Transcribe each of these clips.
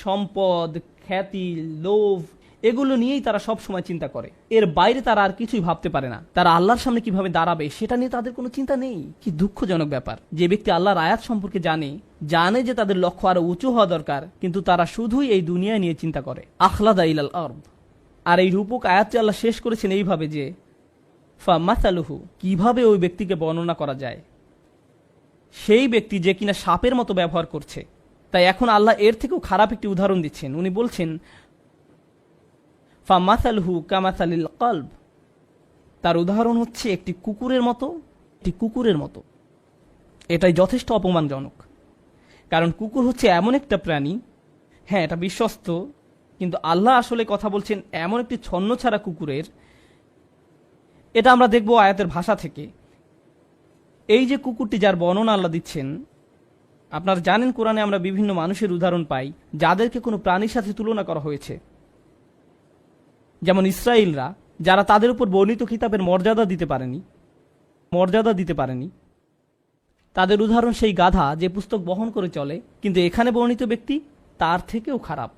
সম্পদ, খ্যাতি, লোভ, এগুলো নিয়েই তারা সব সময় চিন্তা করে। এর বাইরে তারা আর কিছুই ভাবতে পারে না। তারা আল্লাহর সামনে কিভাবে দাঁড়াবে সেটা নিয়ে তাদের কোনো চিন্তা নেই। কি দুঃখজনক ব্যাপার। যে ব্যক্তি আল্লাহর আয়াত সম্পর্কে জানে যে তাদের লক্ষ্য আরো উঁচু হওয়া দরকার, কিন্তু তারা শুধুই এই দুনিয়া নিয়ে চিন্তা করে। আখলাদা ইলাল আরদ। আর এই রূপক আয়াতটি আল্লাহ শেষ করেছেন এইভাবে যে ফামাসালুহু, কিভাবে ওই ব্যক্তিকে বর্ণনা করা যায়, সেই ব্যক্তি যে কিনা সাপের মতো ব্যবহার করছে। তাই এখন আল্লাহ এর থেকেও খারাপ একটি উদাহরণ দিচ্ছেন। উনি বলছেন ফামাসালুহু কামাসালিল কলব, তার উদাহরণ হচ্ছে একটি কুকুরের মতো। এটাই যথেষ্ট অপমানজনক। কারণ কুকুর হচ্ছে এমন একটা প্রাণী, হ্যাঁ এটা বিশ্বস্ত, কিন্তু আল্লাহ আসলে কথা বলছেন এমন একটি ছন্নছাড়া কুকুরের। এটা আমরা দেখব আয়াতের ভাষা থেকে। এই যে কুকুরটি যার বর্ণনা আল্লাহ দিচ্ছেন, আপনারা জানেন কোরআনে আমরা বিভিন্ন মানুষের উদাহরণ পাই যাদেরকে কোনো প্রাণীর সাথে তুলনা করা হয়েছে। যেমন ইসরায়েলরা, যারা তাদের উপর বর্ণিত কিতাবের মর্যাদা দিতে পারেনি, তাদের উদাহরণ সেই গাধা যে পুস্তক বহন করে চলে, কিন্তু এখানে বর্ণিত ব্যক্তি তার থেকেও খারাপ।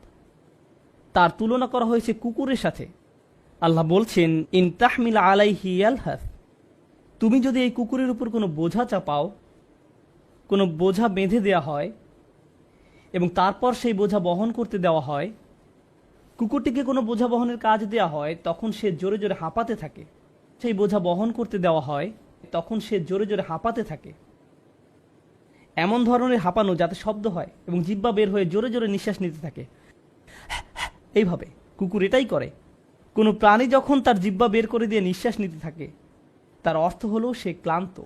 তার তুলনা করা হয়েছে কুকুরের সাথে। আল্লাহ বলছেন ইন তাহমিল আলাইহি ইয়ালহাস, তুমি যদি এই কুকুরের উপর কোনো বোঝা চাপাও, কোনো বোঝা বেঁধে দেওয়া হয় এবং তারপর সেই বোঝা বহন করতে দেওয়া হয়, কুকুরটিকে কোনো বোঝা বহনের কাজ দেওয়া হয়, তখন সে জোরে জোরে হাঁপাতে থাকে। সেই বোঝা বহন করতে দেওয়া হয়, তখন সে জোরে জোরে হাঁপাতে থাকে, এমন ধরনের হাঁপানো যাতে শব্দ হয় এবং জিহ্বা বের হয়ে জোরে জোরে নিঃশ্বাস নিতে থাকে। এইভাবে কুকুর এটাই করে। কোনো প্রাণী যখন তার জিহ্বা বের করে দিয়ে নিঃশ্বাস নিতে থাকে, তার অর্থ হলো সে ক্লান্ত।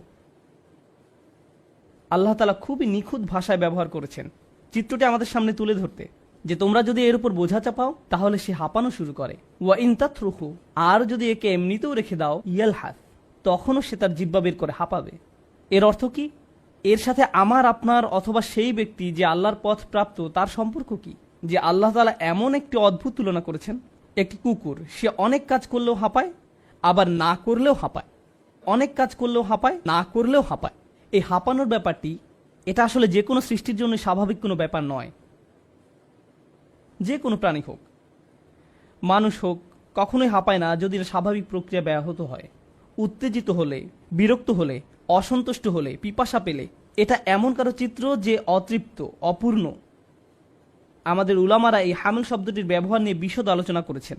আল্লাহ তাআলা খুবই নিখুঁত ভাষায় ব্যবহার করেছেন চিত্রটি আমাদের সামনে তুলে ধরতে, যে তোমরা যদি এর উপর বোঝা চাপাও তাহলে সে হাঁপানো শুরু করে। ওয়া ইন তাতরুহু, আর যদি একে এমনিতেও রেখে দাও, ইয়ালহাস, তখনও সে তার জিহ্বা বের করে হাঁপাবে। এর অর্থ কি? এর সাথে আমার, আপনার অথবা সেই ব্যক্তি যে আল্লাহর পথ প্রাপ্ত তার সম্পর্ক কি? যে আল্লাহ তাআলা এমন একটি অদ্ভুত তুলনা করেছেন। একটি কুকুর, সে অনেক কাজ করলেও হাঁপায়, আবার না করলেও হাঁপায়, অনেক কাজ করলেও হাঁপায়, না করলেও হাঁপায়। এই হাঁপানোর ব্যাপারটি, এটা আসলে যে কোনো সৃষ্টির জন্য স্বাভাবিক কোনো ব্যাপার নয়। যে কোনো প্রাণী হোক, মানুষ হোক, কখনোই হাঁপায় না যদি স্বাভাবিক প্রক্রিয়া ব্যাহত হয়। উত্তেজিত হলে, বিরক্ত হলে, অসন্তুষ্ট হলে, পিপাসা পেলে, এটা এমন কারো চিত্র যে অতৃপ্ত, অপূর্ণ। আমাদের উলামারা এই হামিল শব্দটির ব্যবহার নিয়ে বিশদ আলোচনা করেছেন,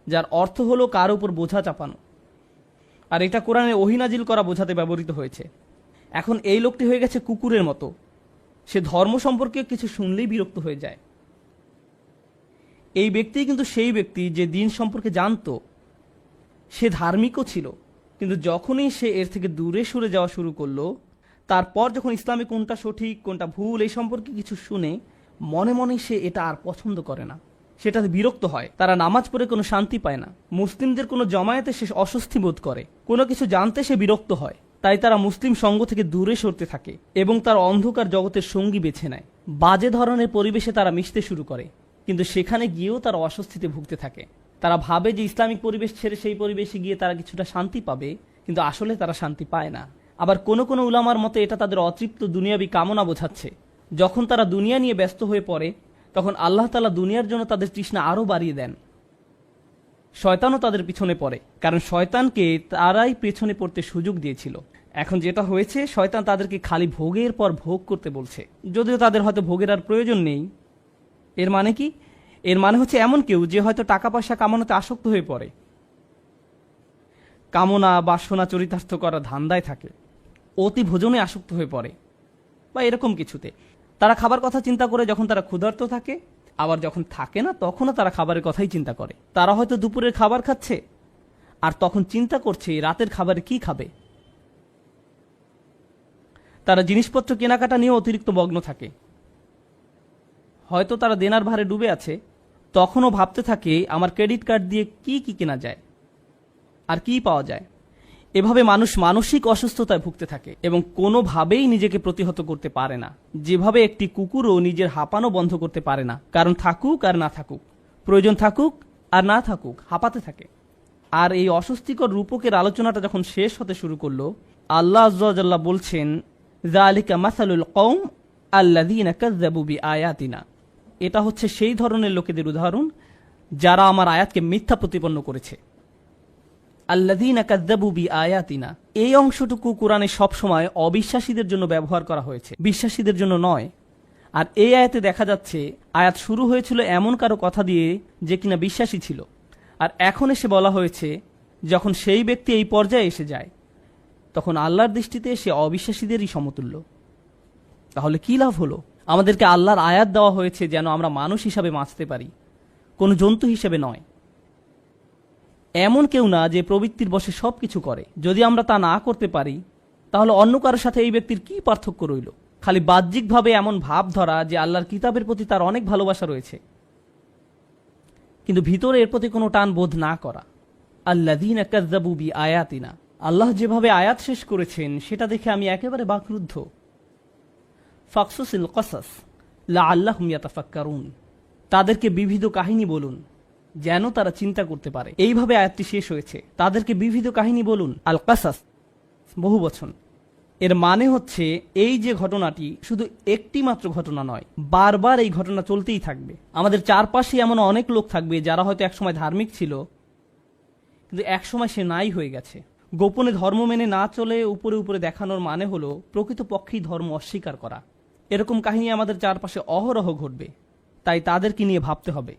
যার অর্থ হলো কারো উপর বোঝা চাপানো। আর এটা কোরআনে ওহী নাজিল করা বোঝাতে ব্যবহৃত হয়েছে। এখন এই লোকটি হয়ে গেছে কুকুরের মতো। সে ধর্ম সম্পর্কে কিছু শুনলেই বিরক্ত হয়ে যায়। এই ব্যক্তি কিন্তু সেই ব্যক্তি যে দিন সম্পর্কে জানত, সে ধার্মিকও ছিল, কিন্তু যখনই সে এর থেকে দূরে সরে যাওয়া শুরু করলো, তারপর যখন ইসলামে কোনটা সঠিক কোনটা ভুল এই সম্পর্কে কিছু শুনে, মনে মনে সে এটা আর পছন্দ করে না, সেটাতে বিরক্ত হয়। তারা নামাজ পড়ে কোনো শান্তি পায় না, মুসলিমদের কোনো জমায়েতে সে অস্বস্তি বোধ করে, কোনো কিছু জানতে সে বিরক্ত হয়। তাই তারা মুসলিম সঙ্গ থেকে দূরে সরতে থাকে এবং তার অন্ধকার জগতের সঙ্গী বেছে নেয়। বাজে ধরনের পরিবেশে তারা মিশতে শুরু করে, কিন্তু সেখানে গিয়েও তারা অস্বস্তিতে ভুগতে থাকে। তারা ভাবে যে ইসলামিক পরিবেশ ছেড়ে সেই পরিবেশে গিয়ে তারা কিছুটা শান্তি পাবে, কিন্তু আসলে তারা শান্তি পায় না। আবার কোনো কোনো উলামার মতে এটা তাদের অতৃপ্ত দুনিয়াবি কামনা বোঝাচ্ছে। যখন তারা দুনিয়া নিয়ে ব্যস্ত হয়ে পড়ে, তখন আল্লাহ তাআলা দুনিয়ার জন্য তাদের তৃষ্ণা আরও বাড়িয়ে দেন। শয়তানও তাদের পিছনে পড়ে, কারণ শয়তানকে তারাই পেছনে পড়তে সুযোগ দিয়েছিল। এখন যেটা হয়েছে, শয়তান তাদেরকে খালি ভোগের পর ভোগ করতে বলছে, যদিও তাদের হয়তো ভোগের আর প্রয়োজন নেই। এর মানে কি? এর মানে হচ্ছে এমন কেউ যে হয়তো টাকা পয়সা কামানোতে আসক্ত হয়ে পড়ে, কামনা বাসনা চরিতার্থ করার ধান্দায় থাকে, অতি ভোজনে আসক্ত হয়ে পড়ে, বা এরকম কিছুতে। তারা খাবার কথা চিন্তা করে যখন তারা ক্ষুধার্ত থাকে, আবার যখন থাকে না তখনও তারা খাবারের কথাই চিন্তা করে। তারা হয়তো দুপুরের খাবার খাচ্ছে আর তখন চিন্তা করছে রাতের খাবারে কি খাবে। তারা জিনিসপত্র কেনাকাটা নিয়ে অতিরিক্ত মগ্ন থাকে। হয়তো তারা দেনার ভারে ডুবে আছে, তখনও ভাবতে থাকে আমার ক্রেডিট কার্ড দিয়ে কি কি কেনা যায় আর কি পাওয়া যায়। এভাবে মানুষ মানসিক অসুস্থতায় ভুগতে থাকে এবং কোনোভাবেই নিজেকে প্রতিহত করতে পারে না। যেভাবে একটি কুকুরও নিজের হাঁপানো বন্ধ করতে পারে না, কারণ থাকুক আর না থাকুক, প্রয়োজন থাকুক আর না থাকুক, হাঁপাতে থাকে। আর এই অস্বস্তিকর রূপকের আলোচনাটা যখন শেষ হতে শুরু করলো, আল্লাহ আযজা ওয়া জাল্লা বলছেন, যালিকা মাসালুল কওম আল্লাযীনা কাযযাবু বিআয়াতিনা। এটা হচ্ছে সেই ধরনের লোকেদের উদাহরণ যারা আমার আয়াতকে মিথ্যা প্রতিপন্ন করেছে। আল্লাযীনা কাযযাবু বিআয়াতিনা, এই অংশটুকু কোরআনে সবসময় অবিশ্বাসীদের জন্য ব্যবহার করা হয়েছে, বিশ্বাসীদের জন্য নয়। আর এই আয়াতে দেখা যাচ্ছে আয়াত শুরু হয়েছিল এমন কারো কথা দিয়ে যে কিনা বিশ্বাসী ছিল, আর এখন এসে বলা হয়েছে যখন সেই ব্যক্তি এই পর্যায়ে এসে যায় তখন আল্লাহর দৃষ্টিতে সে অবিশ্বাসীদেরই সমতুল্য। তাহলে কি লাভ হলো? আমাদেরকে আল্লাহর আয়াত দেওয়া হয়েছে যেন আমরা মানুষ হিসাবে বাঁচতে পারি, কোনো জন্তু হিসেবে নয়। এমন কেউ না যে প্রবৃত্তির বশে সবকিছু করে। যদি আমরা তা না করতে পারি তাহলে অন্য কারোর সাথে এই ব্যক্তির কি পার্থক্য রইল? খালি বাহ্যিকভাবে এমন ভাব ধরা যে আল্লাহর কিতাবের প্রতি তার অনেক ভালোবাসা রয়েছে, কিন্তু ভিতরে এর প্রতি কোনো টান বোধ না করা। আল্লাযীনা কাযযাবু বিআয়াতিনা, আল্লাহ যেভাবে আয়াত শেষ করেছেন সেটা দেখে আমি একেবারে বাকরুদ্ধ। ফাকসুসিল কসাস লাআল্লাহুম ইয়াতাফাক্কারুন, তাদেরকে বিবিধ কাহিনী বলুন যেন তারা চিন্তা করতে পারে। এইভাবে আয়াতটি শেষ হয়েছে, তাদেরকে বিবিধ কাহিনী বলুন। আল কাসাস বহুবচন, এর মানে হচ্ছে এই যে ঘটনাটি শুধু একটি মাত্র ঘটনা নয়, বারবার এই ঘটনা চলতেই থাকবে। আমাদের চারপাশে এমন অনেক লোক থাকবে যারা হয়তো একসময় ধার্মিক ছিল কিন্তু একসময় সে নাই হয়ে গেছে। গোপনে ধর্ম মেনে না চলে উপরে উপরে দেখানোর মানে হলো প্রকৃতপক্ষেই ধর্ম অস্বীকার করা। এরকম কাহিনী আমাদের চারপাশে অহরহ ঘটবে, তাই তাদেরকে নিয়ে ভাবতে হবে।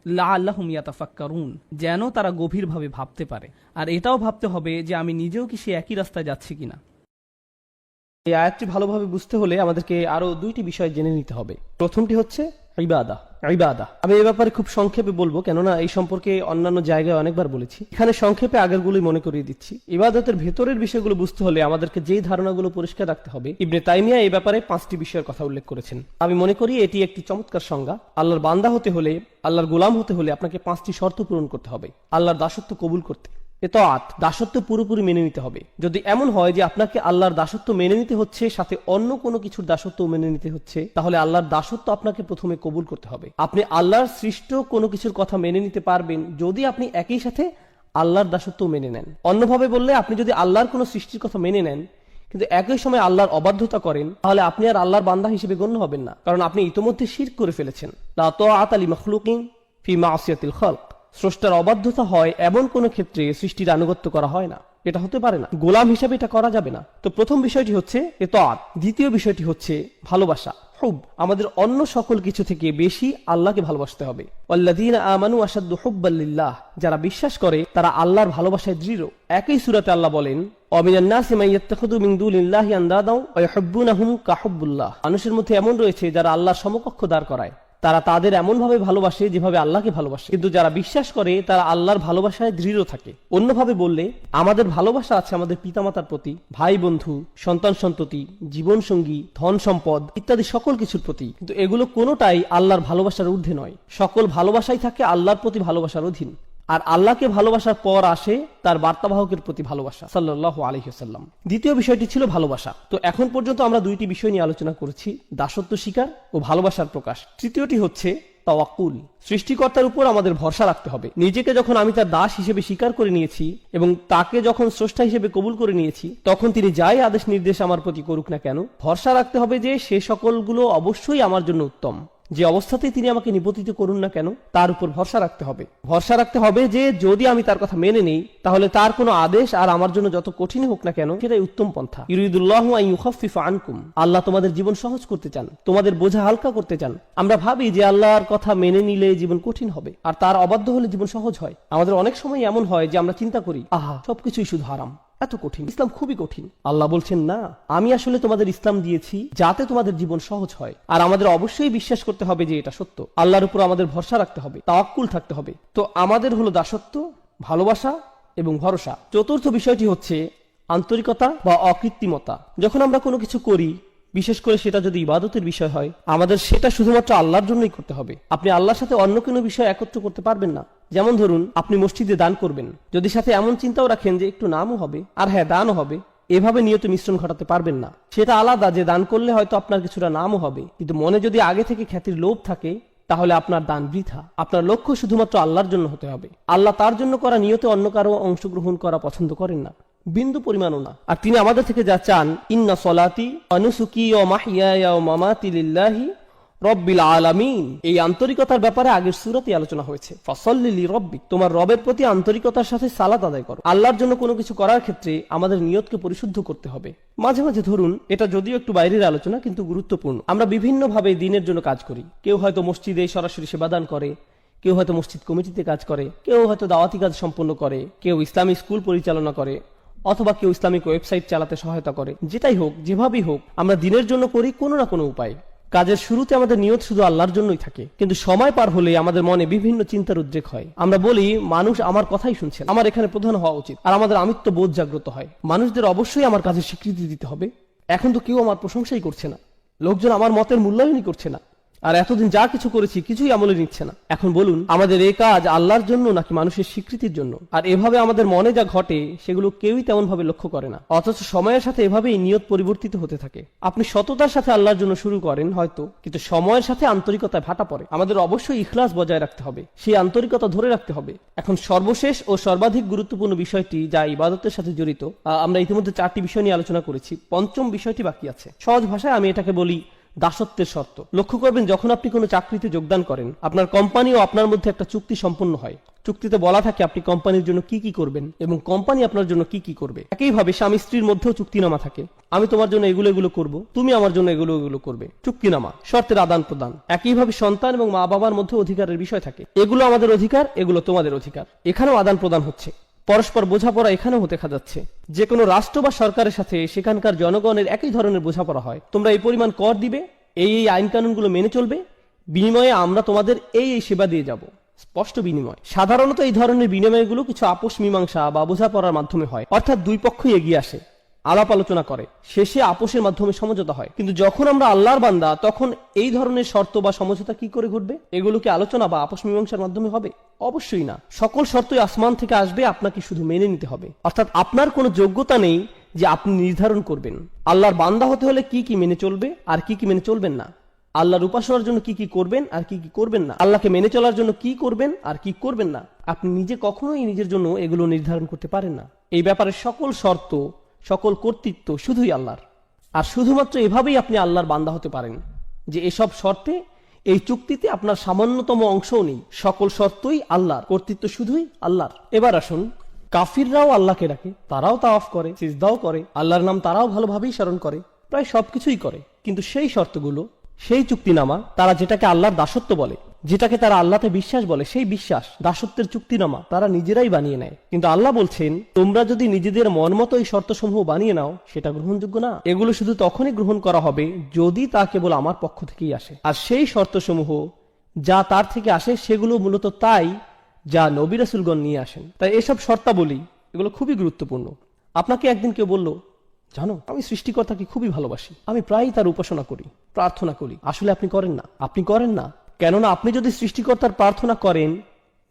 লাআল্লাহুম ইয়াতাফাক্কারুন, যেন তারা গভীরভাবে ভাবতে পারে। আর এটাও ভাবতে হবে যে আমি নিজেও কি সে একই রাস্তায় যাচ্ছি কিনা। এই আয়াতটি ভালোভাবে বুঝতে হলে আমাদেরকে আরো দুইটি বিষয় জেনে নিতে হবে। প্রথমটি হচ্ছে ইবাদা। আমি এই ব্যাপারে খুব সংক্ষেপে বলবো, কেননা এই সম্পর্কে অন্যান্য জায়গায় অনেকবার বলেছি। এখানে সংক্ষেপে আগেরগুলোই মনে করিয়ে দিচ্ছি। ইবাদতের ভেতরের বিষয়গুলো বুঝতে হলে আমাদেরকে যেই ধারণাগুলো পরিষ্কার রাখতে হবে, ইবনে তাইমিয়া এই ব্যাপারে 5টি বিষয়ের কথা উল্লেখ করেছেন। আমি মনে করি এটি একটি চমৎকার সংজ্ঞা। আল্লাহর বান্দা হতে হলে, আল্লাহর গোলাম হতে হলে আপনাকে 5টি শর্ত পূরণ করতে হবে আল্লাহর দাসত্ব কবুল করতে। এতাআত, দাসত্ব পুরোপুরি মেনে নিতে হবে। যদি এমন হয় যে আপনাকে আল্লাহর দাসত্ব মেনে নিতে হচ্ছে, সাথে অন্য কোনো কিছুর দাসত্ব মেনে নিতে হচ্ছে, তাহলে আল্লাহর দাসত্ব আপনাকে প্রথমে কবুল করতে হবে। আপনি আল্লাহর সৃষ্ট কোনো কিছুর কথা মেনে নিতে পারবেন যদি আপনি একই সাথে আল্লাহর দাসত্ব মেনে নেন। অন্যভাবে বললে, আপনি যদি আল্লাহর কোনো সৃষ্টির কথা মেনে নেন কিন্তু একই সময় আল্লাহর অবাধ্যতা করেন, তাহলে আপনি আর আল্লাহর বান্দা হিসেবে গণ্য হবেন না, কারণ আপনি ইতোমধ্যে শিরক করে ফেলেছেন। লা তাআতা লিমাখলুকিন ফি মাসিয়াতিল খালক, স্রষ্টার অবাধ্যতা হয় এমন কোন ক্ষেত্রে সৃষ্টির আনুগত্য করা হয় না, এটা হতে পারে না। গোলাম হিসাবে এটা করা যাবে না। তো প্রথম বিষয়টি হচ্ছে ইতাআত। দ্বিতীয় বিষয়টি হচ্ছে ভালোবাসা, হুব। আমাদের অন্য সকল কিছু থেকে বেশি আল্লাহকে ভালোবাসতে হবে। ওয়াল্লাযীনা আমানু আশাদ্দু হুব্বাল লিল্লাহ, যারা বিশ্বাস করে তারা আল্লাহর ভালোবাসায় দৃঢ়। একই সূরাতে আল্লাহ বলেন, ওয়ামিনান নাসি মান ইয়াত্তাখিযু মিন দুনিল্লাহি আনদাদা ওয়া ইউহিব্বুনাহুম কাহুব্বুল্লাহ, মানুষের মধ্যে এমন রয়েছে যারা আল্লাহর সমকক্ষ দাঁড় করায়। তারা তাদের এমন ভাবে ভালোবাসে যেভাবে আল্লাহকে ভালোবাসে, কিন্তু যারা বিশ্বাস করে তারা আল্লাহর ভালোবাসায় দৃঢ় থাকে। অন্যভাবে বললে, আমাদের ভালোবাসা আছে আমাদের পিতামাতার প্রতি, ভাই বন্ধু, সন্তান সন্ততি, জীবন সঙ্গী, ধন সম্পদ ইত্যাদি সকল কিছুর প্রতি, কিন্তু এগুলো কোনোটাই আল্লাহর ভালোবাসার ঊর্ধ্বে নয়। সকল ভালোবাসাই থাকে আল্লাহর প্রতি ভালোবাসার অধীন। আর আল্লাহকে ভালোবাসার পর আসে তার বার্তাবাহকের প্রতি ভালোবাসা, সাল্লাল্লাহু আলাইহি ওয়াসাল্লাম। দ্বিতীয় বিষয়টি ছিল ভালোবাসা। তো এখন পর্যন্ত আমরা দুইটি বিষয় নিয়ে আলোচনা করেছি, দাসত্ব স্বীকার ও ভালোবাসার প্রকাশ। তৃতীয়টি হচ্ছে তাওয়াক্কুল। সৃষ্টিকর্তার উপর আমাদের ভরসা রাখতে হবে। নিজেকে যখন আমি তার দাস হিসেবে স্বীকার করে নিয়েছি এবং তাকে যখন স্রষ্টা হিসেবে কবুল করে নিয়েছি, তখন তিনি যাই আদেশ নির্দেশ আমার প্রতি করুক না কেন, ভরসা রাখতে হবে যে সে সকলগুলো অবশ্যই আমার জন্য উত্তম। যে অবস্থাতেই তিনি আমাকে নিপতিত করুন না কেন, তার উপর ভরসা রাখতে হবে। ভরসা রাখতে হবে যে যদি আমি তার কথা মেনে নেই, তাহলে তার কোনো আদেশ আর আমার জন্য যত কঠিন হোক না কেন, সেটাই উত্তম পন্থা। ইউরিদুল্লাহু আন ইউখাফফিফা আনকুম, আল্লাহ তোমাদের জীবন সহজ করতে চান, তোমাদের বোঝা হালকা করতে চান। আমরা ভাবি যে আল্লাহর কথা মেনে নিলে জীবন কঠিন হবে, আর তার অবাধ্য হলে জীবন সহজ হয়। আমাদের অনেক সময় এমন হয় যে আমরা চিন্তা করি, আহা, সবকিছুই শুধু হারাম, এত কঠিন, ইসলাম খুবই কঠিন। আল্লাহ বলছেন, না, আমি আসলে তোমাদের ইসলাম দিয়েছি যাতে তোমাদের জীবন সহজ হয়। আর আমাদের অবশ্যই বিশ্বাস করতে হবে যে এটা সত্য। আল্লাহর উপর আমাদের ভরসা রাখতে হবে, তাওয়াক্কুল থাকতে হবে। তো আমাদের হলো দাসত্ব, ভালোবাসা এবং ভরসা। চতুর্থ বিষয়টি হচ্ছে আন্তরিকতা বা অকৃত্রিমতা। যখন আমরা কোনো কিছু করি, বিশেষ করে সেটা যদি ইবাদতের বিষয় হয়, আমাদের সেটা শুধুমাত্র আল্লাহর জন্যই করতে হবে। আপনি আল্লাহর সাথে অন্য কোনো বিষয় একত্র করতে পারবেন না। যেমন ধরুন, আপনি মসজিদে দান করবেন, যদি সাথে এমন চিন্তাও রাখেন যে একটু নামও হবে আর হ্যাঁ দানও হবে, এভাবে নিয়ত মিশ্রণ ঘটাতে পারবেন না। সেটা আলাদা যে দান করলে হয়তো আপনার কিছুটা নামও হবে, কিন্তু মনে যদি আগে থেকে খ্যাতির লোভ থাকে, তাহলে আপনার দান বৃথা। আপনার লক্ষ্য শুধুমাত্র আল্লাহর জন্য হতে হবে। আল্লাহ তার জন্য করা নিয়তে অন্য কারো অংশগ্রহণ করা পছন্দ করেন না, বিন্দু পরিমাণও না। আর তিনি আমাদের থেকে যা চান, ইন্না সলাতি ওয়া নুসুকি ওয়া মাহইয়ায়া ওয়া মামাতি লিল্লাহি রব্বিল আলামিন, এই আন্তরিকতার ব্যাপারে আগের সূরাতে আলোচনা হয়েছে। ফাসাল্লি লিরাব্বিক, তোমার রবের প্রতি আন্তরিকতার সাথে সালাত আদায় করো। আল্লাহর জন্য কোনো কিছু করার ক্ষেত্রে আমাদের নিয়তকে পরিশুদ্ধ করতে হবে। মাঝে মাঝে ধরুন, এটা যদিও একটু বাইরের আলোচনা কিন্তু গুরুত্বপূর্ণ, আমরা বিভিন্ন ভাবে দিনের জন্য কাজ করি। কেউ হয়তো মসজিদে সরাসরি সেবাদান করে, কেউ হয়তো মসজিদ কমিটিতে কাজ করে, কেউ হয়তো দাওয়াতি কাজ সম্পন্ন করে, কেউ ইসলামী স্কুল পরিচালনা করে, অথবা কেউ ইসলামিক ওয়েবসাইট চালাতে সহায়তা করে। যেটাই হোক, যেভাবেই হোক, আমরা দিনের জন্য করি কোনো না কোনো উপায়। কাজের শুরুতে আমাদের নিয়ত শুধু আল্লাহর জন্যই থাকে, কিন্তু সময় পার হলে আমাদের মনে বিভিন্ন চিন্তার উদ্রেক হয়। আমরা বলি, মানুষ আমার কথাই শুনছে, আমার এখানে প্রধান হওয়া উচিত, আর আমাদের আমিত্ব বোধ জাগ্রত হয়। মানুষদের অবশ্যই আমার কাজে স্বীকৃতি দিতে হবে। এখন তো কেউ আমার প্রশংসাই করছে না, লোকজন আমার মতের মূল্যায়নই করছে না, আর এতদিন যা কিছু করেছি কিছুই আমলে নিচ্ছে না। এখন বলুন, আমাদের এই কাজ আল্লাহর জন্য নাকি মানুষের স্বীকৃতির জন্য? আর এভাবে আমাদের মনে যা ঘটে সেগুলো কেউই তেমন ভাবে লক্ষ্য করে না, অথচ সময়ের সাথে এভাবেই নিয়ত পরিবর্তিত হতে থাকে। আপনি সততার সাথে আল্লাহর জন্য শুরু করেন হয়তো, কিন্তু সময়ের সাথে আন্তরিকতায় ভাটা পড়ে। আমাদের অবশ্যই ইখলাস বজায় রাখতে হবে, সেই আন্তরিকতা ধরে রাখতে হবে। এখন সর্বশেষ ও সর্বাধিক গুরুত্বপূর্ণ বিষয়টি, যা ইবাদতের সাথে জড়িত, আমরা ইতিমধ্যে 4টি বিষয় নিয়ে আলোচনা করেছি, পঞ্চম বিষয়টি বাকি আছে। সহজ ভাষায় আমি এটাকে বলি দাসত্বের শর্ত। লক্ষ্য করবেন, যখন আপনি কোনো চাকরিতে যোগদান করেন, আপনার কোম্পানি ও আপনার মধ্যে একটা চুক্তি সম্পন্ন হয়। চুক্তিতে বলা থাকে আপনি কোম্পানির জন্য কি কি করবেন এবং কোম্পানি আপনার জন্য কি কি করবে। একইভাবে স্বামী স্ত্রীর মধ্যেও চুক্তিনামা থাকে, আমি তোমার জন্য এগুলো এগুলো করব, তুমি আমার জন্য এগুলো এগুলো করবে। চুক্তিনামা, শর্তের আদান প্রদান। একইভাবে সন্তান এবং মা বাবার মধ্যে অধিকারের বিষয় থাকে, এগুলো আমাদের অধিকার, এগুলো তোমাদের অধিকার। এখানেও আদান প্রদান হচ্ছে, পরস্পর বোঝাপড়া এখানেও হতে দেখা যাচ্ছে। যে কোনো রাষ্ট্র বা সরকারের সাথে সেখানকার জনগণের একই ধরনের বোঝাপড়া হয়। তোমরা এই পরিমাণ কর দিবে, এই এই আইন কানুনগুলো মেনে চলবে, বিনিময়ে আমরা তোমাদের এই এই সেবা দিয়ে যাব। স্পষ্ট বিনিময়। সাধারণত এই ধরনের বিনিময়গুলো কিছু আপোষ মীমাংসা বা বোঝাপড়ার মাধ্যমে হয়, অর্থাৎ দুই পক্ষই এগিয়ে আসে, আলাপ আলোচনা করে, শেষে আপোষের মাধ্যমে সমঝোতা হয়। কিন্তু যখন আমরা আল্লাহর বান্দা, তখন এই ধরনের শর্ত বা সমঝোতা কি করে ঘটবে? এগুলো কি আলোচনা বা আপোষ মীমাংসার মাধ্যমে হবে? অবশ্যই না। সকল শর্তই আসমান থেকে আসবে, আপনাকে শুধু মেনে নিতে হবে। অর্থাৎ আপনার কোনো যোগ্যতা নেই যে আপনি নির্ধারণ করবেন আল্লাহর বান্দা হতে হলে কি কি মেনে চলবে আর কি কি মেনে চলবেন না, আল্লাহর উপাসনার জন্য কি কি করবেন আর কি কি করবেন না, আল্লাহকে মেনে চলার জন্য কি করবেন আর কি করবেন না। আপনি নিজে কখনোই নিজের জন্য এগুলো নির্ধারণ করতে পারেন না। এই ব্যাপারে সকল শর্ত, সকল কর্তৃত্ব শুধুই আল্লাহর। আর শুধুমাত্র এভাবেই আপনি আল্লাহর বান্দা হতে পারেন যে এসব শর্তে, এই চুক্তিতে আপনার সামান্যতম অংশও নেই। সকল শর্তই আল্লাহর, কর্তৃত্ব শুধুই আল্লাহর। এবার আসুন, কাফিররাও আল্লাহকে ডাকে, তারাও তাওয়াফ করে, সিজদাও করে, আল্লাহর নাম তারাও ভালোভাবেই স্মরণ করে, প্রায় সবকিছুই করে। কিন্তু সেই শর্তগুলো, সেই চুক্তিনামা, তারা যেটাকে আল্লাহর দাসত্ব বলে, যেটাকে তারা আল্লাহতে বিশ্বাস বলে, সেই বিশ্বাস, দাসত্বের চুক্তিনামা তারা নিজেরাই বানিয়ে নেয়। কিন্তু আল্লাহ বলছেন, তোমরা যদি নিজেদের মন মতো এই শর্তসমূহ বানিয়ে নাও, সেটা গ্রহণযোগ্য না। এগুলো শুধু তখনই গ্রহণ করা হবে যদি তা কেবল আমার পক্ষ থেকেই আসে। আর সেই শর্তসমূহ যা তার থেকে আসে, সেগুলো মূলত তাই যা নবী রাসূলগণ নিয়ে আসেন। তাই এসব শর্তাবলী, এগুলো খুবই গুরুত্বপূর্ণ। আপনাকে একদিন কেউ বলল, জানো, আমি সৃষ্টিকর্তাকে খুবই ভালোবাসি, আমি প্রায়ই তার উপাসনা করি, প্রার্থনা করি। আসলে আপনি করেন না। আপনি করেন না, কেননা আপনি যদি সৃষ্টিকর্তার প্রার্থনা করেন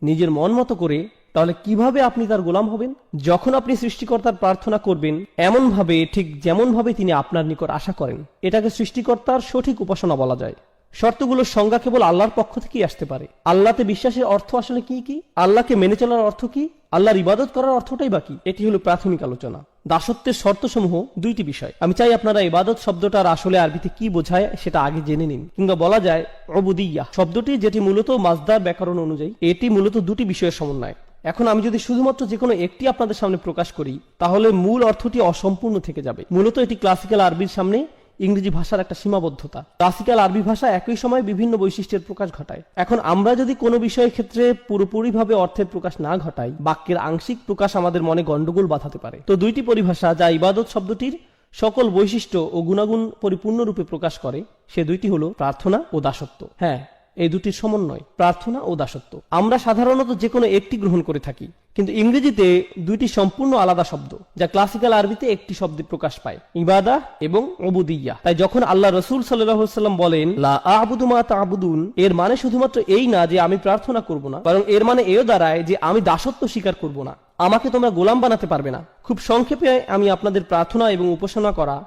নিজের মন মতো করে, তাহলে কিভাবে আপনি তার গোলাম হবেন? যখন আপনি সৃষ্টিকর্তার প্রার্থনা করবেন এমন ভাবে, ঠিক যেমন ভাবে তিনি আপনার নিকট আশা করেন, এটাকে সৃষ্টিকর্তার সঠিক উপাসনা বলা যায়। শর্তগুলোর সংজ্ঞা কেবল আল্লাহর পক্ষ থেকেই আসতে পারে। আল্লাহতে বিশ্বাসের অর্থ আসলে কি কি? আল্লাহকে মেনে চলার অর্থ কি? আল্লাহর ইবাদত করার অর্থটাই বাকি। এটি হলো প্রাথমিক আলোচনা। দাসত্বের শর্তসমূহ দুইটি বিষয়। আমি চাই আপনারা ইবাদত শব্দটার আসলে আরবিতে কি বোঝায় সেটা আগে জেনে নিন। কিংবা বলা যায় উবুদিয়্যাহ শব্দটি, যেটি মূলত মাজদার ব্যাকরণ অনুযায়ী, এটি মূলত দুটি বিষয়ের সমন্বয়। এখন আমি যদি শুধুমাত্র যে কোনো একটি আপনাদের সামনে প্রকাশ করি, তাহলে মূল অর্থটি অসম্পূর্ণ থেকে যাবে। মূলত এটি ক্লাসিক্যাল আরবির সামনে ইংরেজি ভাষার একটা সীমাবদ্ধতা। ক্লাসিক্যাল আরবি ভাষা একই সময় বিভিন্ন বৈশিষ্ট্যের প্রকাশ ঘটায়। এখন আমরা যদি কোনো বিষয়ের ক্ষেত্রে পুরোপুরিভাবে অর্থের প্রকাশ না ঘটাই, বাক্যের আংশিক প্রকাশ আমাদের মনে গন্ডগোল বাঁধাতে পারে। তো দুইটি পরিভাষা যা ইবাদত শব্দটির সকল বৈশিষ্ট্য ও গুণাগুণ পরিপূর্ণরূপে প্রকাশ করে, সে দুইটি হলো প্রার্থনা ও দাসত্ব। হ্যাঁ, এই দুটির সমন্বয়, প্রার্থনা ও দাসত্ব। আমরা সাধারণত যে কোনো একটি গ্রহণ করে থাকি, কিন্তু ইংরেজিতে দুইটি সম্পূর্ণ আলাদা শব্দ, যা ক্লাসিক্যাল আরবিতে একটি শব্দে প্রকাশ পায়, ইবাদাহ এবং উবুদিয়্যাহ। তাই যখন আল্লাহ রাসূল সাল্লাল্লাহু আলাইহি ওয়াসাল্লাম বলেন লা আ'বুদু মা তা'বুদুন, এর মানে শুধুমাত্র এই না যে আমি প্রার্থনা করব না, বরং এর মানে এও দাঁড়ায় যে আমি দাসত্ব স্বীকার করব না, আমাকে তোমরা গোলাম বানাতে পারবে না। খুব সংক্ষেপে আমি আপনাদের প্রার্থনা এবং উপাসনা করা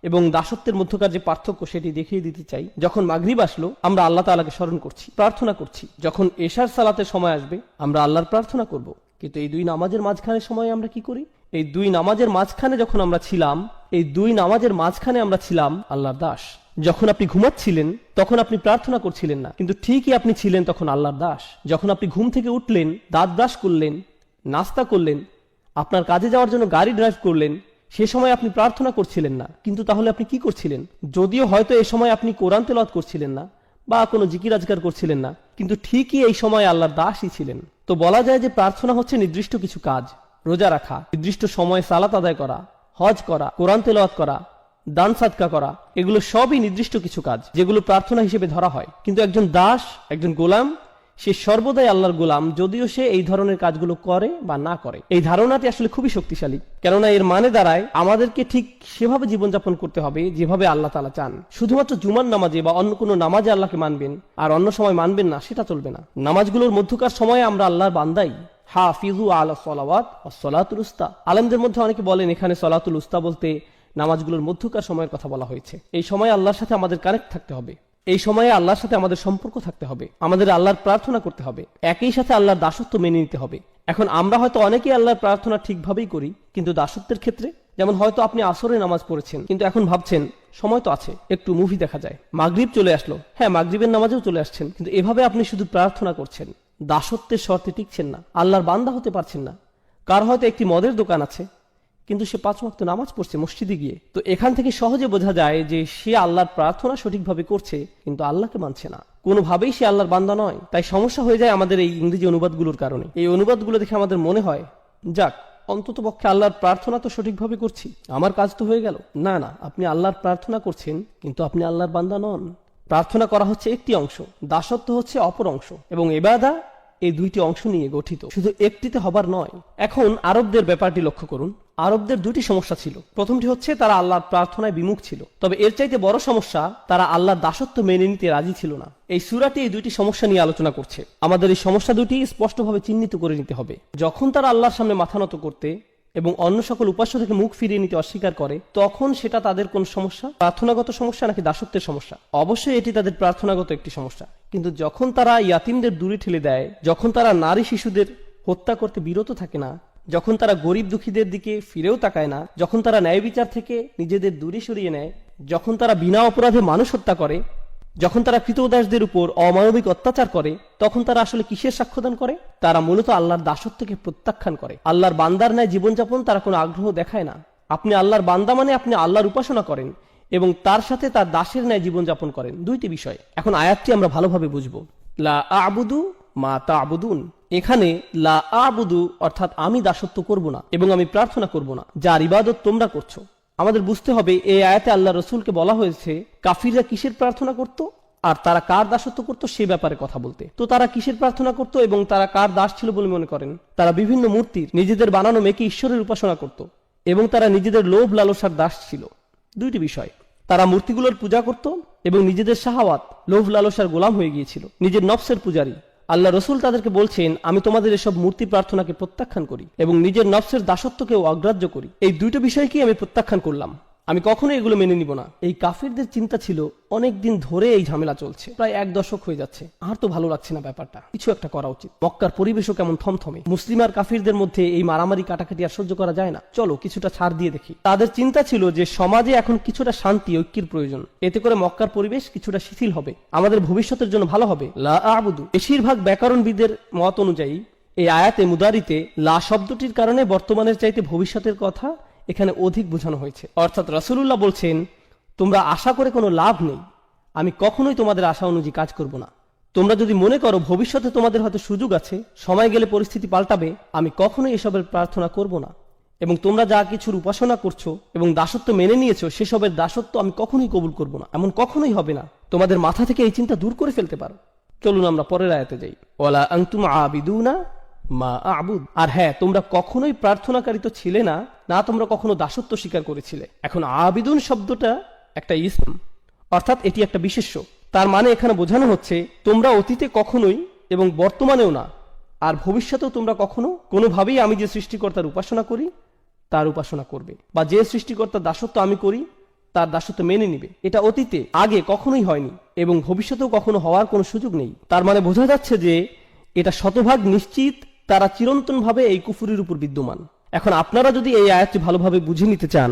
এবং দাসত্বের মধ্যকার যে পার্থক্য সেটি দেখিয়ে দিতে চাই। যখন মাগরিব আসলো, আমরা আল্লাহ তাআলাকে স্মরণ করছি, প্রার্থনা করছি। যখন এশার সালাতের সময় আসবে, আমরা আল্লাহর প্রার্থনা করব। কিন্তু এই দুই নামাজের মাঝখানে সময় আমরা কি করি? এই দুই নামাজের মাঝখানে যখন আমরা ছিলাম, এই দুই নামাজের মাঝখানে আমরা ছিলাম আল্লাহর দাস। যখন আপনি ঘুমাচ্ছিলেন তখন আপনি প্রার্থনা করছিলেন না, কিন্তু ঠিকই আপনি ছিলেন তখন আল্লাহর দাস। যখন আপনি ঘুম থেকে উঠলেন, দাঁত ব্রাশ করলেন, নাস্তা করলেন, আপনার কাজে যাওয়ার জন্য গাড়ি ড্রাইভ করলেন, সে সময় আপনি প্রার্থনা করছিলেন না, কিন্তু তাহলে আপনি কি করছিলেন? যদিও হয়তো এ সময় আপনি কোরআন তেলাওয়াত করছিলেন না বা কোনো জিকির আজকার করছিলেন না, কিন্তু ঠিকই এই সময় আল্লাহর দাসই ছিলেন। তো বলা যায় যে প্রার্থনা হচ্ছে নির্দিষ্ট কিছু কাজ, রোজা রাখা, নির্দিষ্ট সময়ে সালাত আদায় করা, হজ করা, কোরআন তেলাওয়াত করা, দান সাদকা করা, এগুলো সবই নির্দিষ্ট কিছু কাজ যেগুলো প্রার্থনা হিসেবে ধরা হয়। কিন্তু একজন দাস, একজন গোলাম, সে সর্বদাই আল্লাহর গোলাম, যদিও সে এই ধরনের কাজগুলো করে বা না করে। এই ধারণাটি আসলে খুবই শক্তিশালী, কেননা এর মানে দাঁড়ায় আমাদেরকে ঠিক সেভাবে জীবনযাপন করতে হবে যেভাবে আল্লাহ তাআলা চান। শুধুমাত্র জুমার নামাজে বা অন্য কোনো নামাজে আল্লাহকে মানবেন আর অন্য সময় মানবেন না, সেটা চলবে না। নামাজগুলোর মধ্যকার সময়ে আমরা আল্লাহর বান্দাই। হাফিজু আলা সলাওয়াত ওয়াস সালাতুল উস্তা। আলেমদের মধ্যে অনেকে বলেন এখানে সলাতুল উস্তা বলতে নামাজগুলোর মধ্যকার সময়ের কথা বলা হয়েছে। এই সময়ে আল্লাহর সাথে আমাদের কানেক্ট থাকতে হবে, এই সময়ে আল্লাহর সাথে আমাদের সম্পর্ক থাকতে হবে, আমাদের আল্লাহর প্রার্থনা করতে হবে, একই সাথে আল্লাহর দাসত্ব মেনে নিতে হবে। এখন আমরা হয়তো অনেকেই আল্লাহর প্রার্থনা ঠিকভাবেই করি, কিন্তু দাসত্বের ক্ষেত্রে, যেমন হয়তো আপনি আসরে নামাজ পড়েছেন, কিন্তু এখন ভাবছেন সময় তো আছে, একটু মুভি দেখা যায়, মাগরিব চলে আসলো, হ্যাঁ মাগরিবের নামাজেও চলে আসছেন, কিন্তু এভাবে আপনি শুধু প্রার্থনা করছেন, দাসত্বের শর্তে টিকছেন না, আল্লাহর বান্দা হতে পারছেন না। কার হয়তো একটি মদের দোকান আছে, কিন্তু সে 5 ওয়াক্ত নামাজ পড়ছে মসজিদে গিয়ে। তো এখান থেকে সহজে বোঝা যায় যে সে আল্লাহর প্রার্থনা সঠিকভাবে করছে, কিন্তু আল্লাহকে মানছে না, কোনোভাবেই সে আল্লাহর বান্দা নয়। তাই সমস্যা হয়ে যায় আমাদের এই ইংরেজি অনুবাদগুলোর কারণে। এই অনুবাদগুলো দেখে আমাদের মনে হয়, যাক অন্তত পক্ষে আল্লাহর প্রার্থনা তো সঠিকভাবে করছি, আমার কাজ তো হয়ে গেল। না না, আপনি আল্লাহর প্রার্থনা করছেন, কিন্তু আপনি আল্লাহর বান্দা নন। প্রার্থনা করা হচ্ছে একটি অংশ, দাসত্ব হচ্ছে অপর অংশ, এবং ইবাদা এই দুইটি অংশ নিয়ে গঠিত, শুধু একটিতে হবার নয়। এখন আরবদের ব্যাপারটি লক্ষ্য করুন। আরবদের দুটি সমস্যা ছিল। প্রথমটি হচ্ছে তারা আল্লাহর প্রার্থনায় বিমুখ ছিল, তবে এর চাইতে বড় সমস্যা, তারা আল্লাহর দাসত্ব মেনে নিতে রাজি ছিল না। এই সূরাটি এই দুইটি সমস্যা নিয়ে আলোচনা করছে। আমাদের এই সমস্যা দুটি স্পষ্টভাবে চিহ্নিত করে নিতে হবে। যখন তারা আল্লাহর সামনে মাথা নত করতে এবং অন্য সকল উপাস্য থেকে মুখ ফিরিয়ে নিতে অস্বীকার করে, তখন সেটা তাদের কোন সমস্যা? প্রার্থনাগত সমস্যা নাকি দাসত্বের সমস্যা? অবশ্যই এটি তাদের প্রার্থনাগত একটি সমস্যা। কিন্তু যখন তারা ইয়াতিমদের দূরে ঠেলে দেয়, যখন তারা নারী শিশুদের হত্যা করতে বিরত থাকে না, যখন তারা গরিব দুঃখীদের দিকে ফিরেও তাকায় না, যখন তারা ন্যায় বিচার থেকে নিজেদের দূরে সরিয়ে নেয়, যখন তারা বিনা অপরাধে মানুষ হত্যা করে, যখন তারা কৃতদাসদের উপর অমানবিক অত্যাচার করে, তখন তারা আসলে কিসের সাক্ষ্যদান করে? তারা মূলত আল্লাহর দাসত্বকে প্রত্যাখ্যান করে। আল্লাহর বান্দার ন্যায় জীবনযাপন তারা কোনো আগ্রহ দেখায় না। আপনি আল্লাহর বান্দা মানে আপনি আল্লাহর উপাসনা করেন এবং তার সাথে তার দাসের ন্যায় জীবনযাপন করেন, দুইটি বিষয়। এখন আয়াতটি আমরা ভালোভাবে বুঝবো। লা আ'বুদু মা তা'বুদুন, এখানে লা আ'বুদু অর্থাৎ আমি দাসত্ব করব না এবং আমি প্রার্থনা করব না, যার ইবাদত তোমরা করছো। আমাদের বুঝতে হবে এই আয়াতে আল্লাহ রসুলকে বলা হয়েছে কাফিররা কিসের প্রার্থনা করত আর তারা কার দাসত্ব করত সে ব্যাপারে কথা বলতে। তো তারা কিসের প্রার্থনা করত এবং তারা কার দাস ছিল বলে মনে করেন? তারা বিভিন্ন মূর্তির, নিজেদের বানানো মেয়েকে ঈশ্বরের উপাসনা করত এবং তারা নিজেদের লোভ লালসার দাস ছিল। দুইটি বিষয়, তারা মূর্তিগুলোর পূজা করত এবং নিজেদের শাহাওয়াত, লোভ লালসার গোলাম হয়ে গিয়েছিল, নিজের নফসের পূজারী। আল্লাহ রসুল তাদেরকে বলছেন, আমি তোমাদের এসব মূর্তি প্রার্থনাকে প্রত্যাখ্যান করি এবং নিজের নফসের দাসত্বকেও অগ্রাহ্য করি। এই দুইটা বিষয়কেই আমি প্রত্যাখ্যান করলাম, আমি কখনো এগুলো মেনে নিব না। এই কাফিরদের চিন্তা ছিল অনেক দিন ধরে এই ঝামেলা চলছে, প্রায় 1 দশক হয়ে যাচ্ছে, আর তো ভালো লাগছে না ব্যাপারটা, কিছু একটা করা উচিত। মক্কার পরিবেশও কেমন থমথমে, মুসলিম আর কাফিরদের মধ্যে এই মারামারি কাটাকাটি আর সহ্য করা যায় না, চলো কিছুটা ছাড় দিয়ে দেখি। তাদের চিন্তা ছিল যে সমাজে এখন কিছুটা শান্তি ঐক্যের প্রয়োজন, এতে করে মক্কার পরিবেশ কিছুটা শিথিল হবে, আমাদের ভবিষ্যতের জন্য ভালো হবে। লা আ'বুদু, বেশিরভাগ ব্যাকরণবিদের মত অনুযায়ী এই আয়াতে মুদারিতে লা শব্দটির কারণে বর্তমানের চাইতে ভবিষ্যতের কথা এখানে অধিক বোঝানো হয়েছে। অর্থাৎ রাসূলুল্লাহ বলছেন, তোমরা আশা করে কোনো লাভ নেই, আমি কখনোই তোমাদের আশা অনুযায়ী কাজ করব না। তোমরা যদি মনে করো ভবিষ্যতে তোমাদের হয়তো সুযোগ আছে, সময় গেলে পরিস্থিতি পাল্টাবে, আমি কখনোই এসবের প্রার্থনা করব না। এবং তোমরা যা কিছুর উপাসনা করছো এবং দাসত্ব মেনে নিয়েছো, সেসবের দাসত্ব আমি কখনোই কবুল করব না, এমন কখনোই হবে না। তোমাদের মাথা থেকে এই চিন্তা দূর করে ফেলতে পারো। চলুন আমরা পরের আয়াতে যাই। ওয়ালা আনতুম আবিদুনা মা আ'বুদ, আর হ্যাঁ, তোমরা কখনোই প্রার্থনাকারী তো ছিলে না, না তোমরা কখনো দাসত্ব স্বীকার করেছিলে। এখন আবিদুন শব্দটা একটা ইসম, অর্থাৎ এটি একটা বিশেষ্য। তার মানে এখানে বোঝানো হচ্ছে তোমরা অতীতে কখনোই এবং বর্তমানেও না আর ভবিষ্যতেও তোমরা কখনো কোনোভাবেই আমি যে সৃষ্টিকর্তার উপাসনা করি তার উপাসনা করবে, বা যে সৃষ্টিকর্তার দাসত্ব আমি করি তার দাসত্ব মেনে নিবে। এটা অতীতে আগে কখনোই হয়নি এবং ভবিষ্যতেও কখনো হওয়ার কোনো সুযোগ নেই। তার মানে বোঝা যাচ্ছে যে এটা শতভাগ নিশ্চিত তারা চিরন্তনভাবে এই কুফুরির উপর বিদ্যমান। এখন আপনারা যদি এই আয়াতটি ভালোভাবে বুঝে নিতে চান,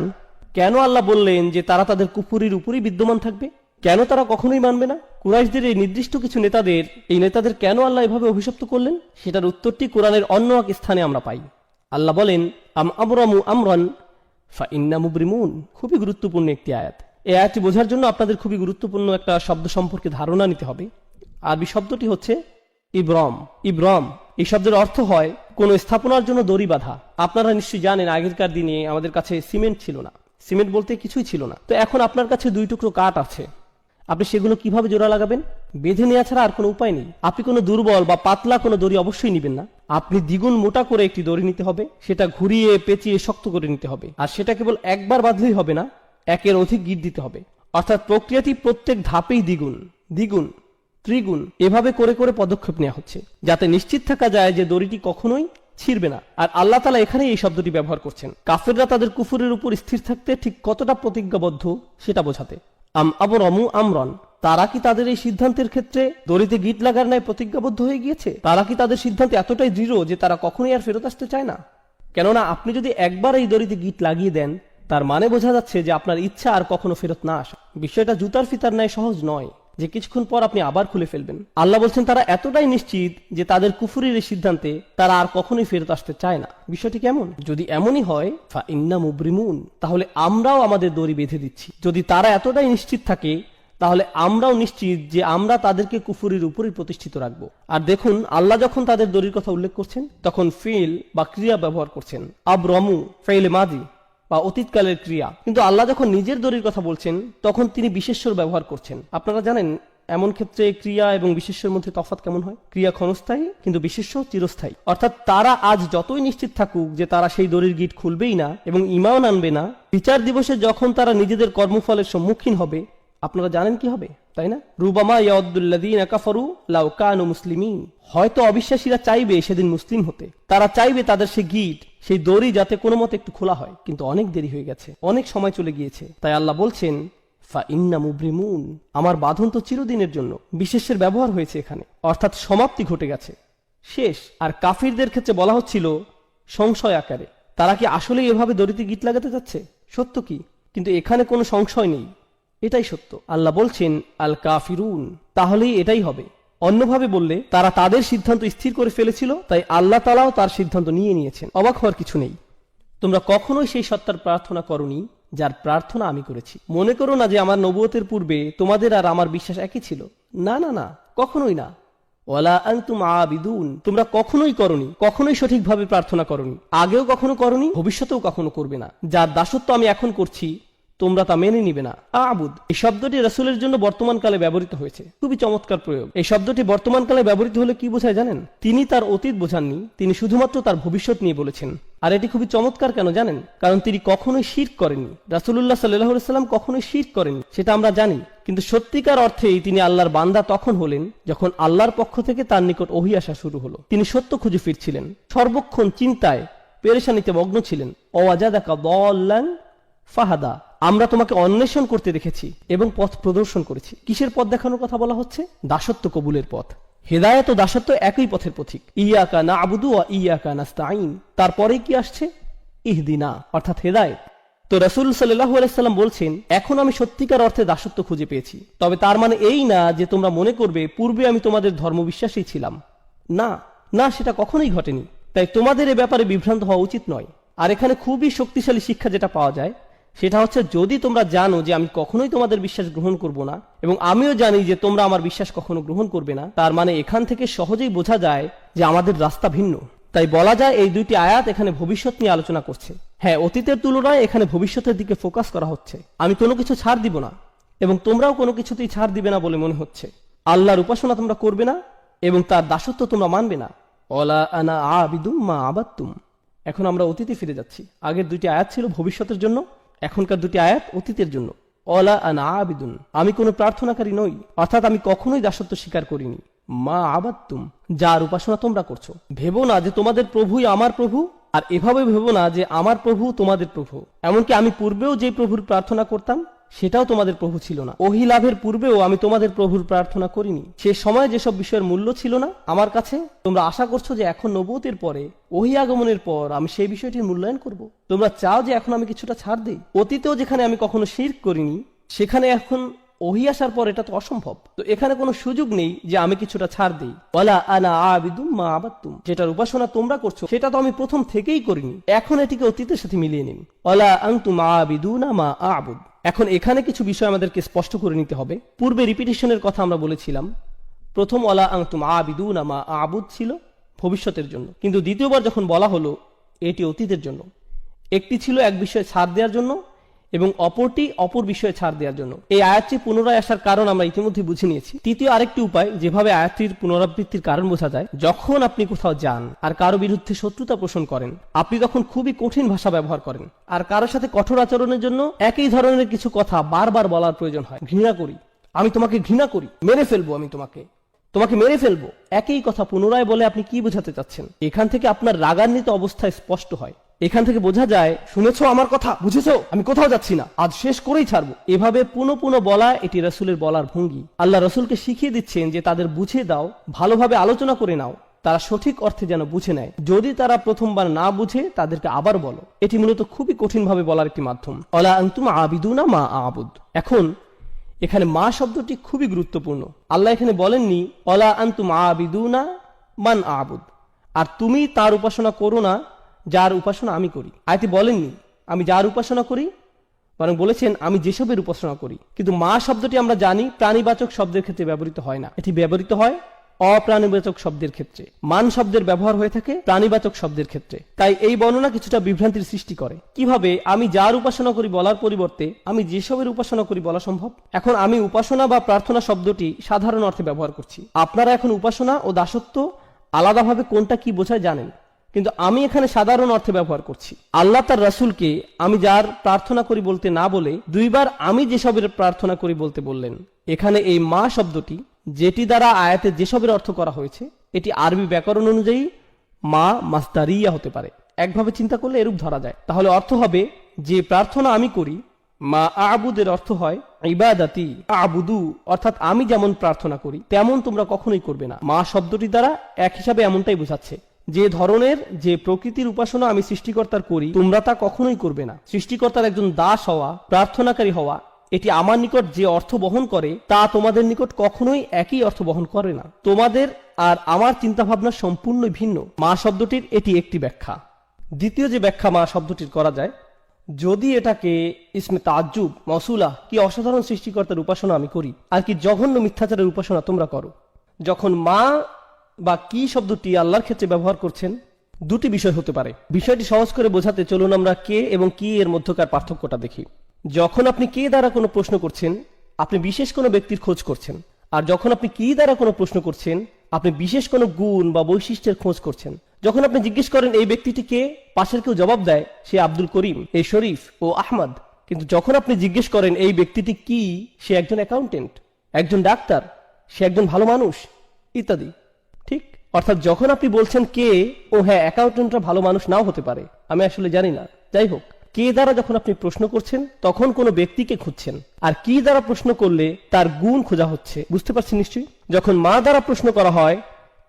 কেন আল্লাহ বললেন যে তারা তাদের কুফুরির উপরই বিদ্যমান থাকবে, কেন তারা কখনোই মানবে না? কুরাইশদের এই নির্দিষ্ট কিছু নেতাদের কেন আল্লাহ এভাবে অভিশপ্ত করলেন, সেটার উত্তরটি কোরআনের অন্য এক স্থানে আমরা পাই। আল্লাহ বলেন, আম আবরামু আমরান ফাইন্না মুবরিমুন। খুবই গুরুত্বপূর্ণ একটি আয়াত। এই আয়াতটি বোঝার জন্য আপনাদের খুবই গুরুত্বপূর্ণ একটা শব্দ সম্পর্কে ধারণা নিতে হবে। আরবি শব্দটি হচ্ছে ইব্রম। ইব্রম এই শব্দের অর্থ হয় কোন স্থাপনার জন্য দড়ি বাঁধা। আপনারা নিশ্চয়ই জানেন, আগেরকার দিনে আমাদের কাছে সিমেন্ট ছিল না, সিমেন্ট বলতে কিছুই ছিল না। তো এখন আপনার কাছে 2 টুকরো কাঠ আছে, আপনি সেগুলো কিভাবে জোড়া লাগাবেন? বেঁধে নেওয়া ছাড়া আর কোনো উপায় নেই। আপনি কোনো দুর্বল বা পাতলা কোনো দড়ি অবশ্যই নেবেন না, আপনি দ্বিগুণ মোটা করে একটি দড়ি নিতে হবে, সেটা ঘুরিয়ে পেঁচিয়ে শক্ত করে নিতে হবে। আর সেটা কেবল একবার বাঁধলেই হবে না, একের অধিক গিট দিতে হবে। অর্থাৎ প্রক্রিয়াটি প্রত্যেক ধাপেই দ্বিগুণ, দ্বিগুণ, ত্রিগুণ এভাবে করে করে পদক্ষেপ নেওয়া হচ্ছে, যাতে নিশ্চিত থাকা যায় যে দড়িটি কখনোই ছিঁড়বে না। আর আল্লাহ তাআলা এখানে এই শব্দটি ব্যবহার করছেন কাফেররা তাদের কুফরের উপর স্থির থাকতে ঠিক কতটা প্রতিজ্ঞাবদ্ধ সেটা বোঝাতে। আম আবরামু আমরন, তারা কি তাদের এই সিদ্ধান্তের ক্ষেত্রে দড়িতে গিট লাগার ন্যায় প্রতিজ্ঞাবদ্ধ হয়ে গিয়েছে? তারা কি তাদের সিদ্ধান্তে এতটাই দৃঢ় যে তারা কখনোই আর ফেরত আসতে চায় না? কেননা আপনি যদি একবার এই দড়িতে গিট লাগিয়ে দেন, তার মানে বোঝা যাচ্ছে যে আপনার ইচ্ছা আর কখনো ফেরত না আসা। বিষয়টা জুতার ফিতার ন্যায় সহজ নয় যে কিছুক্ষণ পর আপনি আবার খুলে ফেলবেন। আল্লাহ বলছেন তারা এতটাই নিশ্চিত যে তাদের কুফুরির এই সিদ্ধান্তে তারা আর কখনোই ফেরত আসতে চায় না। বিষয়টি কেমন? যদি এমনই হয় ফা ইন্না মুবরিমুন, তাহলে আমরাও আমাদের দড়ি বেঁধে দিচ্ছি। যদি তারা এতটাই নিশ্চিত থাকে, তাহলে আমরাও নিশ্চিত যে আমরা তাদেরকে কুফুরির উপরই প্রতিষ্ঠিত রাখবো। আর দেখুন, আল্লাহ যখন তাদের দড়ির কথা উল্লেখ করছেন তখন ফিল বা ক্রিয়া ব্যবহার করছেন। আবরামু ফেইলে মাদি বা অতীতকালের ক্রিয়া। কিন্তু আল্লাহ যখন নিজের দড়ির কথা বলছেন তখন তিনি বিশেষ্যর ব্যবহার করছেন। আপনারা জানেন এমন ক্ষেত্রে ক্রিয়া এবং বিশেষ্যের মধ্যে তফাৎ কেমন হয়? ক্রিয়া ক্ষণস্থায়ী কিন্তু বিশেষ্য চিরস্থায়ী। অর্থাৎ তারা আজ যতই নিশ্চিত থাকুক যে তারা সেই দড়ির গিট খুলবেই না এবং ঈমান আনবে না, বিচার দিবসে যখন তারা নিজেদের কর্মফলের সম্মুখীন হবে, আপনারা জানেন কি হবে, তাই না? রুবামা ইয়াউদ্দুল্লাযীনা কাফারু লাউ কানু মুসলিমিন। হয়তো অবিশ্বাসীরা চাইবে সেদিন মুসলিম হতে, তারা চাইবে তাদের সেই গিট, সেই দড়ি যাতে কোনো মতে একটু খোলা হয়, কিন্তু অনেক দেরি হয়ে গেছে, অনেক সময় চলে গিয়েছে। তাই আল্লাহ বলছেন ফা ইন্না মুবরিমুন, আমার বাঁধন তো চিরদিনের জন্য। বিশেষের ব্যবহার হয়েছে এখানে, অর্থাৎ সমাপ্তি ঘটে গেছে, শেষ। আর কাফিরদের ক্ষেত্রে বলা হচ্ছিল সংশয় আকারে, তারা কি আসলে এভাবে দড়িতে গিট লাগাতে যাচ্ছে? সত্য কি? কিন্তু এখানে কোনো সংশয় নেই, এটাই সত্য। আল্লাহ বলছেন আল কাফিরুন, তাহলেই এটাই হবে। অন্যভাবে বললে তারা তাদের সিদ্ধান্ত স্থির করে ফেলেছিল, তাই আল্লাহ তাআলাও তার সিদ্ধান্ত নিয়েছেন। অবাক হওয়ার কিছু নেই। তোমরা কখনোই সেই সত্তার প্রার্থনা করনি যার প্রার্থনা আমি করেছি। মনে করো না যে আমার নবুয়তের পূর্বে তোমাদের আর আমার বিশ্বাস একই ছিল। না না না, কখনোই না। ওয়ালা আনতুম আবিদুন, তোমরা কখনোই করনি, কখনোই সঠিকভাবে প্রার্থনা করনি, আগেও কখনো করনি, ভবিষ্যতেও কখনো করবে না। যার দাসত্ব আমি এখন করছি তোমরা তা মেনে নিবে না। আবুদ এই শব্দটি রাসূলের জন্য বর্তমানকালে ব্যবহৃত হয়েছে। খুবই চমৎকার প্রয়োগ। এই শব্দটি বর্তমানকালে ব্যবহৃত হলে কি বোঝায় জানেন? তিনি তার অতীত বোঝাননি, তিনি শুধুমাত্র তার ভবিষ্যৎ নিয়ে বলেছেন। আর এটি খুবই চমৎকার কেন জানেন? কারণ তিনি কখনোই শিরক করেননি। রাসূলুল্লাহ সাল্লাল্লাহু আলাইহি ওয়াসাল্লাম কখনোই শিরক করেননি, সেটা আমরা জানি। কিন্তু সত্যিকার অর্থেই তিনি আল্লাহর বান্দা তখন হলেন যখন আল্লাহর পক্ষ থেকে তার নিকট ওহী আসা শুরু হলো। তিনি সত্য খুঁজে ফিরছিলেন, সর্বক্ষণ চিন্তায় পেরেশানিতে মগ্ন ছিলেন। ওয়াজাদাকা দাল্লান ফাহাদা, আমরা তোমাকে অন্বেষণ করতে দেখেছি এবং পথ প্রদর্শন করেছি। কিসের পথ দেখানোর কথা বলা হচ্ছে? দাসত্ব কবুলের পথ। হেদায়েত ও দাসত্ব একই পথের পথিক। ইয়াকা না'বুদু ওয়া ইয়াকা নাস্তাঈন, তারপরেই কি আসছে? ইহদিনা, অর্থাৎ হেদায়েত। তো রাসূল সাল্লাল্লাহু আলাইহি সাল্লাম বলছেন, এখন আমি সত্যিকার অর্থে দাসত্ব খুঁজে পেয়েছি। তবে তার মানে এই না যে তোমরা মনে করবে পূর্বে আমি তোমাদের ধর্মবিশ্বাসী ছিলাম। না না, সেটা কখনোই ঘটেনি। তাই তোমাদের এ ব্যাপারে বিভ্রান্ত হওয়া উচিত নয়। আর এখানে খুবই শক্তিশালী শিক্ষা যেটা পাওয়া যায় সেটা হচ্ছে, যদি তোমরা জানো যে আমি কখনোই তোমাদের বিশ্বাস গ্রহণ করব না এবং আমিও জানি যে তোমরা আমার বিশ্বাস কখনো গ্রহণ করবে না, তার মানে এখান থেকে সহজেই বোঝা যায় যে আমাদের রাস্তা ভিন্ন। তাই বলা যায় এই দুইটি আয়াত এখানে ভবিষ্যৎ নিয়ে আলোচনা করছে। হ্যাঁ, অতীতের তুলনায় এখানে ভবিষ্যতের দিকে ফোকাস করা হচ্ছে। আমি কোনো কিছু ছাড় দিব না এবং তোমরাও কোনো কিছুতেই ছাড় দিবে না বলে মনে হচ্ছে। আল্লাহর উপাসনা তোমরা করবে না এবং তার দাসত্ব তোমরা মানবে না। ওয়ালা আনা আবিদুম মা আবাদতুম। এখন আমরা অতীতে ফিরে যাচ্ছি। আগের দুইটি আয়াত ছিল ভবিষ্যতের জন্য, এখনকার দুটি আয়াত অতীতের জন্য। ওয়ালা আনা আবিদুন, আমি কোনো প্রার্থনাকারী নই, অর্থাৎ আমি কখনোই দাসত্ব স্বীকার করিনি। মা আবাদতুম, যার উপাসনা তোমরা করছো। ভেবো না যে তোমাদের প্রভুই আমার প্রভু, আর এভাবে ভেবো না যে আমার প্রভু তোমাদের প্রভু। এমনকি আমি পূর্বেও যে প্রভুর প্রার্থনা করতাম সেটাও তোমাদের প্রভু ছিল না। ওহী লাভের পূর্বেও আমি তোমাদের প্রভুর প্রার্থনা করিনি। সে সময় যেসব বিষয়ের মূল্য ছিল না আমার কাছে, তোমরা আশা করছো যে এখন নবুয়তের পরে, ওহী আগমনের পর আমি সেই বিষয়টির মূল্যায়ন করব। তোমরা চাও যে এখন আমি কিছুটা ছাড় দেই। অতীতেও যেখানে আমি কখনো শিরক করিনি সেখানে এখন ওহী আসার পর এটা তো অসম্ভব। তো এখানে কোনো সুযোগ নেই যে আমি কিছুটা ছাড় দিই। ওয়ালা আনা আবিদুম মা আবাদতুম, যেটার উপাসনা তোমরা করছো সেটা তো আমি প্রথম থেকেই করিনি, এখন এটিকে অতীতের সাথে মিলিয়ে নিন। ওয়ালা আনতুম আবিদুনা মা আবুদ। এখন এখানে কিছু বিষয় আমাদেরকে স্পষ্ট করে নিতে হবে। পূর্বে রিপিটেশনের কথা আমরা বলেছিলাম। প্রথম ওয়ালা আনতুম আবিদুনা মা আবুদ ছিল ভবিষ্যতের জন্য, কিন্তু দ্বিতীয়বার যখন বলা হলো এটি অতীতের জন্য। একটি ছিল এক বিষয়ে ছাড় দেওয়ার জন্য এবং অপরটি অপর বিষয়ে ছাড় দেওয়ার জন্য। এই আয়াতটি পুনরায় আসার কারণ আমরা ইতিমধ্যে বুঝে নিয়েছি। তৃতীয় আরেকটি উপায় যেভাবে আয়াতটির পুনরাবৃত্তির কারণ বোঝা যায়, যখন আপনি কোথাও যান আর কারো বিরুদ্ধে শত্রুতা পোষণ করেন, আপনি তখন খুবই কঠিন ভাষা ব্যবহার করেন আর কারোর সাথে কঠোর আচরণের জন্য একই ধরনের কিছু কথা বারবার বলার প্রয়োজন হয়। ঘৃণা করি, আমি তোমাকে ঘৃণা করি, মেরে ফেলবো, আমি তোমাকে মেরে ফেলবো, একই কথা পুনরায় বলে আপনি কি বোঝাতে চাচ্ছেন? এখান থেকে আপনার রাগান্বিত অবস্থায় স্পষ্ট হয়। এখান থেকে বোঝা যায়, শুনেছো আমার কথা, বুঝেছো, আমি কোথাও যাচ্ছি না, আজ শেষ করেই ছাড়বো। এভাবে পুনঃ পুনঃ বলা এটি রাসূলের বলার ভঙ্গি। আল্লাহ রাসূলকে শিখিয়ে দিচ্ছেন যে তাদের বুঝিয়ে দাও, ভালোভাবে আলোচনা করে নাও, তারা সঠিক অর্থে যেন বুঝে নেয়। যদি তারা প্রথমবার না বুঝে তাদেরকে আবার বলো। এটি মূলত খুবই কঠিনভাবে বলার একটি মাধ্যম। ওয়ালা আনতুম আবিদুনা মা আবুদ। এখন এখানে মা শব্দটি খুবই গুরুত্বপূর্ণ। আল্লাহ এখানে বলেননি ওয়ালা আনতুম আবিদুনা মান আবুদ, আর তুমি তার উপাসনা করো না যার উপাসনা আমি করি। আয়াতে বলেননি আমি যার উপাসনা করি, বরং বলেছেন আমি যেসবের উপাসনা করি। কিন্তু মা শব্দটি আমরা জানি প্রাণীবাচক শব্দের ক্ষেত্রে ব্যবহৃত হয় না, এটি ব্যবহৃত হয় অপ্রাণীবাচক শব্দের ক্ষেত্রে। মান শব্দের ব্যবহার হয়ে থাকে প্রাণীবাচক শব্দের ক্ষেত্রে। তাই এই বর্ণনা কিছুটা বিভ্রান্তির সৃষ্টি করে। কিভাবে আমি যার উপাসনা করি বলার পরিবর্তে আমি যেসবের উপাসনা করি বলা সম্ভব? এখন আমি উপাসনা বা প্রার্থনা শব্দটি সাধারণ অর্থে ব্যবহার করছি। আপনারা এখন উপাসনা ও দাসত্ব আলাদাভাবে কোনটা কি বোঝায় জানেন, কিন্তু আমি এখানে সাধারণ অর্থে ব্যবহার করছি। আল্লাহ তার রাসূলকে আমি যার প্রার্থনা করি বলতে না বলে দুইবার আমি যেসবের প্রার্থনা করি বলতে বললেন। এখানে এই মা শব্দটি, যেটি দ্বারা আয়াতে যেসবের অর্থ করা হয়েছে, এটি আরবি ব্যাকরণ অনুযায়ী মা মাসদারিয়া হতে পারে। একভাবে চিন্তা করলে এরূপ ধরা যায়। তাহলে অর্থ হবে যে প্রার্থনা আমি করি, মা আবুদের অর্থ হয় ইবাদাতি আবুদু, অর্থাৎ আমি যেমন প্রার্থনা করি তেমন তোমরা কখনোই করবে না। মা শব্দটি দ্বারা এক হিসাবে এমনটাই বোঝাচ্ছে, যে ধরনের যে প্রকৃতির উপাসনা আমি সৃষ্টিকর্তার করি তোমরা তা কখনোই করবে না। সৃষ্টিকর্তার একজন দাস হওয়া, প্রার্থনাকারী হওয়া, এটি আমার নিকট যে অর্থ বহন করে তা তোমাদের নিকট কখনোই একই অর্থ বহন করে না। তোমাদের আর আমার চিন্তাভাবনা সম্পূর্ণ ভিন্ন। মা শব্দটির এটি একটি ব্যাখ্যা। দ্বিতীয় যে ব্যাখ্যা মা শব্দটির করা যায়, যদি এটাকে ইসমে তাজ্জুব মৌসুলা, কি অসাধারণ সৃষ্টিকর্তার উপাসনা আমি করি আর কি জঘন্য মিথ্যাচারের উপাসনা তোমরা করো। যখন মা বা কি শব্দটি আল্লাহর ক্ষেত্রে ব্যবহার করছেন, দুটি বিষয় হতে পারে। বিষয়টি সহজ করে বোঝাতে চলুন আমরা কে এবং কি এর মধ্যকার পার্থক্যটা দেখি। যখন আপনি কে দ্বারা কোনো প্রশ্ন করছেন, আপনি বিশেষ কোনো ব্যক্তির খোঁজ করছেন। আর যখন আপনি কি দ্বারা কোনো প্রশ্ন করছেন, আপনি বিশেষ কোনো গুণ বা বৈশিষ্ট্যের খোঁজ করছেন। যখন আপনি জিজ্ঞেস করেন এই ব্যক্তিটি কে, পাশের কেউ জবাব দেয় সে আব্দুল করিম, এ শরীফ ও আহমদ। কিন্তু যখন আপনি জিজ্ঞেস করেন এই ব্যক্তিটি কি, সে একজন অ্যাকাউন্টেন্ট, একজন ডাক্তার, সে একজন ভালো মানুষ ইত্যাদি। ঠিক, অর্থাৎ যখন আপনি বলছেন কে, ও হ্যাঁ অ্যাকাউন্টেন্টরা ভালো মানুষ নাও হতে পারে, আমি আসলে জানি না, যাই হোক, কে দ্বারা যখন আপনি প্রশ্ন করছেন তখন কোনো ব্যক্তিকে খুঁজছেন। আর কি দ্বারা প্রশ্ন করলে তার গুণ খোঁজা হচ্ছে, বুঝতে পারছেন নিশ্চয়ই। যখন মা দ্বারা প্রশ্ন করা হয়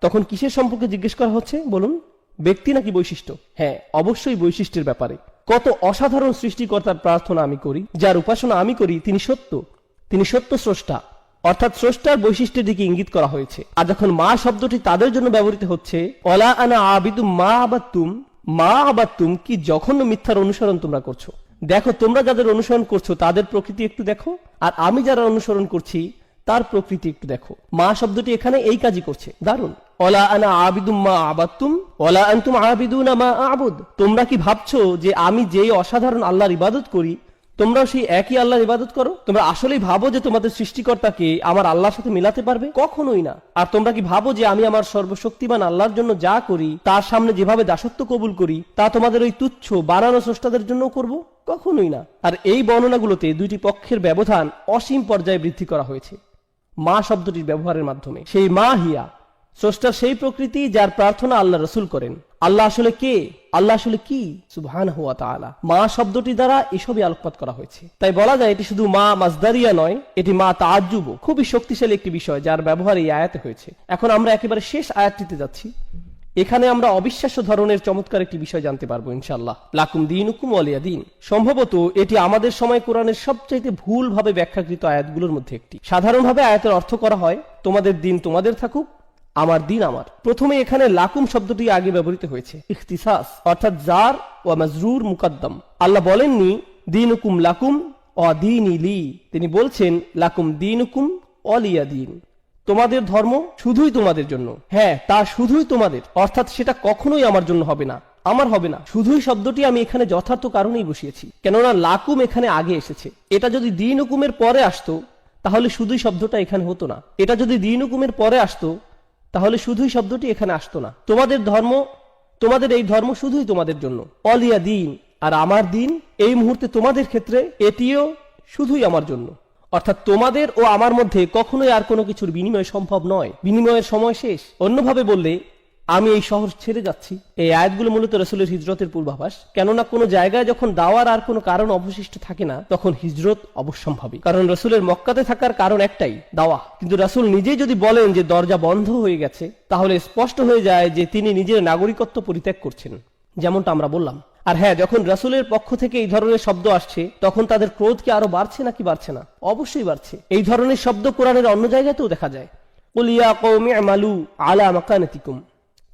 তখন কিসের সম্পর্কে জিজ্ঞেস করা হচ্ছে বলুন? ব্যক্তি নাকি বৈশিষ্ট্য? হ্যাঁ, অবশ্যই বৈশিষ্ট্যের ব্যাপারে। কত অসাধারণ সৃষ্টিকর্তার প্রার্থনা আমি করি, যার উপাসনা আমি করি, তিনি সত্য, তিনি সত্য স্রষ্টা, অর্থাৎ স্রষ্টার বৈশিষ্ট্যের দিকে ইঙ্গিত করা হয়েছে। আর যখন মা শব্দটি তাদের জন্য ব্যবহৃত হচ্ছে, ওয়ালা আনা আবিদু মা আবাদতুম, কি জঘন্য মিথ্যার অনুসরণ তোমরা করছো। দেখো তোমরা যাদের অনুসরণ করছো তাদের প্রকৃতি একটু দেখো, আর আমি যারা অনুসরণ করছি তার প্রকৃতি একটু দেখো। মা শব্দটি এখানে এই কাজই করছে। দারুণ। ওয়ালা আনা আবিদুম মা আবাদতুম ওয়ালা আনতুম আবিদুনা মা আবুদ। তোমরা কি ভাবছো যে আমি যেই অসাধারণ আল্লাহর ইবাদত করি তোমরাও সেই একই আল্লাহর ইবাদত করো? তোমরা আসলেই ভাবো যে তোমাদের সৃষ্টিকর্তাকে আমার আল্লাহর সাথে মিলাতে পারবে? কখনোই না। আর তোমরা কি ভাবো যে আমি আমার সর্বশক্তিমান আল্লাহর জন্য যা করি, তার সামনে যেভাবে দাসত্ব কবুল করি, তা তোমাদের ওই তুচ্ছ বানানো স্রষ্টাদের জন্য করব? কখনোই না। আর এই বর্ণনাগুলোতে দুইটি পক্ষের ব্যবধান অসীম পর্যায়ে বৃদ্ধি করা হয়েছে মা শব্দটির ব্যবহারের মাধ্যমে। সেই মা হিয়া, স্রষ্টার সেই প্রকৃতি যার প্রার্থনা আল্লাহ রাসূল করেন। আল্লাহ আসলে কে, আল্লাহ আসলে কি, সুবহানাহু ওয়া তাআলা। মা শব্দটি দ্বারা এসবই আলোকপাত করা হয়েছে। তাই বলা যায় এটি শুধু মা মাসদারিয়া নয়, এটি মা তাআজ্জুব, খুবই শক্তিশালী একটি বিষয় যার ব্যবহার এই আয়াতে হয়েছে। এখন আমরা একেবারে শেষ আয়াতটিতে যাচ্ছি। এখানে আমরা অবিশ্বাস্য ধরনের চমৎকার একটি বিষয় জানতে পারবো ইনশাআল্লাহ। লাকুম দীনুকুম ওয়ালিয়া দীন। সম্ভবত এটি আমাদের সময় কোরআনের সবচাইতে ভুলভাবে ব্যাখ্যাকৃত আয়াতগুলোর মধ্যে একটি। সাধারণভাবে আয়াতের অর্থ করা হয় তোমাদের দিন তোমাদের থাকুক, আমার দিন আমার। প্রথমে এখানে লাকুম শব্দটি আগে ব্যবহৃত হয়েছে, ইখতিসাস অর্থাৎ জার ওয়া মাজরুর মুকাদ্দাম। আল্লাহ বলেননি দীনুকুম লাকুম ওয়া দীনি লি, তিনি বলছেন লাকুম দীনুকুম ওয়ালিয়া দীন, তোমাদের ধর্ম শুধুই তোমাদের জন্য। হ্যাঁ, তা শুধুই তোমাদের, অর্থাৎ সেটা কখনোই আমার জন্য হবে না, আমার হবে না। শুধুই শব্দটি আমি এখানে যথার্থ কারণেই বসিয়েছি, কেননা লাকুম এখানে আগে এসেছে। এটা যদি দিন হুকুমের পরে আসতো তাহলে শুধুই শব্দটা এখানে হতো না। এটা যদি দিন হুকুমের পরে আসতো তাহলে শুধুই শব্দটি এখানে আসতো না। তোমাদের ধর্ম, তোমাদের এই ধর্ম শুধুই তোমাদের জন্য। অলিয়া দিন, আর আমার দিন এই মুহূর্তে তোমাদের ক্ষেত্রে এটিও শুধুই আমার জন্য। অর্থাৎ তোমাদের ও আমার মধ্যে কখনোই আর কোনো কিছুর বিনিময় সম্ভব নয়, বিনিময়ের সময় শেষ। অন্যভাবে বললে আমি এই শহর ছেড়ে যাচ্ছি। এই আয়াতগুলো মূলত রাসূলের হিজরতের পূর্বাভাস, কেননা কোনো জায়গায় যখন দাওয়ার আর কোনো কারণ অবশিষ্ট থাকে না তখন হিজরত অবশ্যম্ভাবী। কারণ রাসূলের মক্কাতে থাকার কারণ একটাই, দাওয়া। কিন্তু রাসূল নিজেই যদি বলেন যে দরজা বন্ধ হয়ে গেছে, তাহলে স্পষ্ট হয়ে যায় যে তিনি নিজের নাগরিকত্ব পরিত্যাগ করছেন, যেমনটা আমরা বললাম। আর হ্যাঁ, যখন রাসূলের পক্ষ থেকে এই ধরনের শব্দ আসছে তখন তাদের ক্রোধ কি আরো বাড়ছে নাকি বাড়ছে না? অবশ্যই বাড়ছে। এই ধরনের শব্দ কোরআনের অন্য জায়গাতেও দেখা যায়। কুল ইয়া কওমি আমালু আলা মাকানাতিকুম,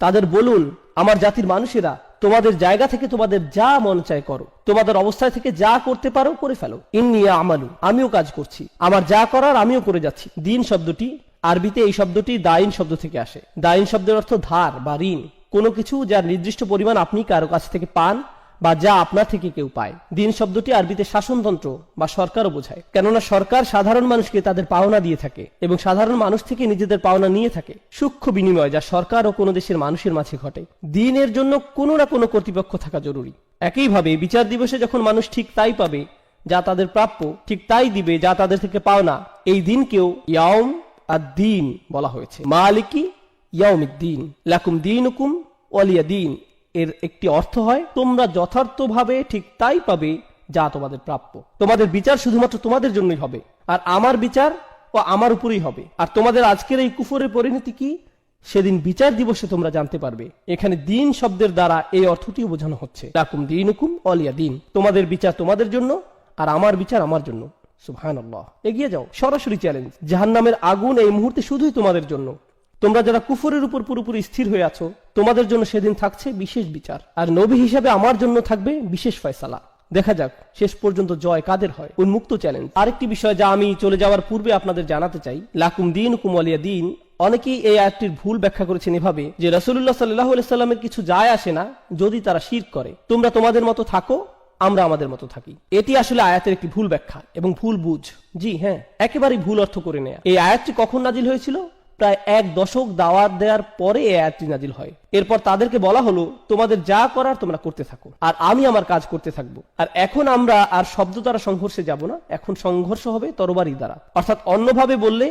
তাদের বলুন আমার জাতির মানুষেরা তোমাদের জায়গা থেকে তোমাদের যা মন চায় করো, তোমাদের অবস্থায় থেকে যা করতে পারো করে ফেলো। ইন্নী আমালু, আমিও কাজ করছি, আমার যা করার আমিও করে যাচ্ছি। দিন শব্দটি আরবিতে এই শব্দটি দাইন শব্দ থেকে আসে। দাইন শব্দের অর্থ ধার বা ঋণ, কোনো কিছু যার নির্দিষ্ট পরিমাণ আপনি কারো কাছ থেকে পান বা যা আপনার থেকে কেউ পায়। দিন শব্দটি আরবিতে শাসনতন্ত্র বা সরকারও বোঝায়, কেননা সরকার সাধারণ মানুষকে তাদের পাওনা দিয়ে থাকে এবং সাধারণ মানুষ থেকে নিজেদের পাওনা নিয়ে থাকে। সূক্ষ্ম বিনিময় যা সরকার ও কোনো দেশের মানুষের মাঝে ঘটে। দিনের জন্য কোনো না কোনো কর্তৃপক্ষ থাকা জরুরি। একইভাবে বিচার দিবসে যখন মানুষ ঠিক তাই পাবে যা তাদের প্রাপ্য, ঠিক তাই দিবে যা তাদের থেকে পাওনা, এই দিনকেও ইয়াউম আদ-দ্বীন বলা হয়েছে। মালিকি ইয়াউমিদ্দিন, লাকুম দীনুকুম ওয়ালিয়া দীন। এর একটি অর্থ হয় তোমরা যথার্থভাবে ঠিক তাই পাবে যা তোমাদের প্রাপ্য। তোমাদের বিচার শুধুমাত্র তোমাদের জন্যই হবে, আর আমার বিচার ও আমার উপরেই হবে। আর তোমাদের আজকের এই কুফরের পরিণতি কি সেদিন বিচার দিবসে তোমরা জানতে পারবে। এখানে দিন শব্দের দ্বারা এই অর্থটিও বোঝানো হচ্ছে, লাকুম দীনুকুম ওয়ালিয়া দীন, তোমাদের বিচার তোমাদের জন্য আর আমার বিচার আমার জন্য। সুবহানাল্লাহ। এগিয়ে যাও, সরাসরি চ্যালেঞ্জ। জাহান্নামের আগুন এই মুহূর্তে শুধুই তোমাদের জন্য। তোমরা যারা কুফরের উপর পুরোপুরি স্থির হয়ে আছো, তোমাদের জন্য সেদিন থাকছে বিশেষ বিচার, আর নবী হিসাবে আমার জন্য থাকবে বিশেষ ফয়সালা। দেখা যাক শেষ পর্যন্ত জয় কাদের হয়। উন্মুক্ত চ্যালেঞ্জ। আরেকটি বিষয় যা আমি চলে যাওয়ার পূর্বে আপনাদের জানাতে চাই, লাকুম দীনুকুম ওয়ালিয়া দীন। অনেকেই এই আয়াতটির ভুল ব্যাখ্যা করেছেন এভাবে যে রাসূলুল্লাহ সাল্লাল্লাহু আলাইহি সাল্লামের কিছু যায় আসে না যদি তারা শিরক করে, তোমরা তোমাদের মতো থাকো, আমরা আমাদের মতো থাকি। এটি আসলে আয়াতের একটি ভুল ব্যাখ্যা এবং ভুল বুঝ। জি হ্যাঁ, একেবারেই ভুল অর্থ করে নেয়া। এই আয়াতটি কখন নাজিল হয়েছিল? প্রায় 1 দশক দাওয়াত দেওয়ার পরে এই আয়াতটি নাজিল হয়। এরপর তাদেরকে বলা হলো তোমাদের যা করার তোমরা করতে থাকো, আর আমি আমার কাজ করতে থাকবো। আর এখন আমরা আর শব্দ দ্বারা সংঘর্ষে যাব না, এখন সংঘর্ষ হবে তরবারি দ্বারা। অর্থাৎ অন্যভাবে বললে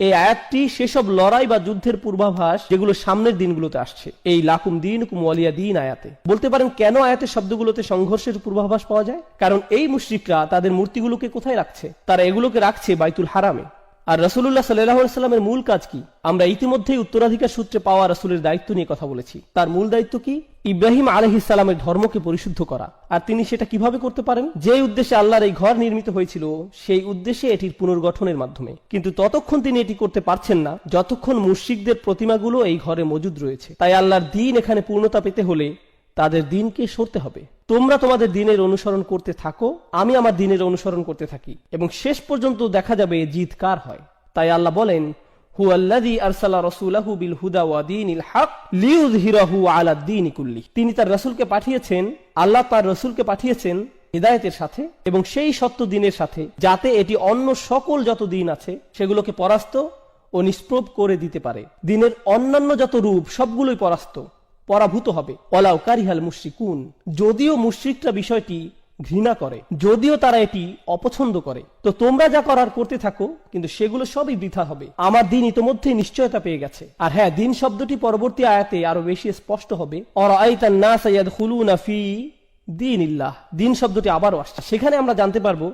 এই আয়াতটি সেসব লড়াই বা যুদ্ধের পূর্বাভাস যেগুলো সামনের দিনগুলোতে আসছে। এই লাকুম দীনুকুম ওয়ালিয়া দীন আয়াতে বলতে পারেন কেন আয়াতের শব্দগুলোতে সংঘর্ষের পূর্বাভাস পাওয়া যায়? কারণ এই মুশরিকরা তাদের মূর্তিগুলোকে কোথায় রাখছে? তারা এগুলোকে রাখছে বাইতুল হারামে। আর রাসূলুল্লাহ সাল্লাল্লাহু আলাইহি সাল্লামের মূল কাজ কি? আমরা ইতিমধ্যেই উত্তরাধিকার সূত্রে পাওয়া রাসূলের দায়িত্ব নিয়ে কথা বলেছি। তার মূল দায়িত্ব কি? ইব্রাহিম আলাইহিস সালামের ধর্মকে পরিশুদ্ধ করা। আর তিনি সেটা কিভাবে করতে পারেন? যে উদ্দেশ্যে আল্লাহর এই ঘর নির্মিত হয়েছিল সেই উদ্দেশ্যে এটির পুনর্গঠনের মাধ্যমে। কিন্তু ততক্ষণ তিনি এটি করতে পারছেন না যতক্ষণ মুশরিকদের প্রতিমাগুলো এই ঘরে মজুদ রয়েছে। তাই আল্লাহর দ্বীন এখানে পূর্ণতা পেতে হলে তাদের দ্বীনকে সরতে হবে। তোমরা তোমাদের দ্বীনের অনুসরণ করতে থাকো, আমি আমার দ্বীনের অনুসরণ করতে থাকি, এবং শেষ পর্যন্ত দেখা যাবে জিত কার হয়। তাই আল্লাহ বলেন, হুয়াল্লাযী আরসালা রাসূলাহু বিল হুদা ওয়া দীনিল হক লিইয়ুযহিরাহু আলাদ দীনি কুল্লি। তিনি তার রাসূলকে পাঠিয়েছেন, আল্লাহ তার রাসূলকে পাঠিয়েছেন হিদায়াতের সাথে এবং সেই সত্য দ্বীনের সাথে, যাতে এটি অন্য সকল যত দ্বীন আছে সেগুলোকে পরাস্ত ও নিষ্প্রভ করে দিতে পারে। দ্বীনের অন্যান্য যত রূপ সবগুলোই পরাভূত হবে। ওয়ালাউ কারিহাল মুশরিকুন, যদিও মুশরিকরা বিষয়টি ঘৃণা করে, যদিও তারা এটি অপছন্দ করে। তো তোমরা যা করার করতে থাকো, কিন্তু সেগুলো সবই বৃথা হবে। আমার দ্বীন ইতোমধ্যেই নিশ্চয়তা পেয়ে গেছে। আর হ্যাঁ, দ্বীন শব্দটি পরবর্তী আয়াতে আরো বেশি স্পষ্ট হবে। আরাআইতান নাস ইয়াদখুলুনা ফি দীনিল্লাহ, দ্বীন শব্দটি আবারও আসছে। সেখানে আমরা জানতে পারবো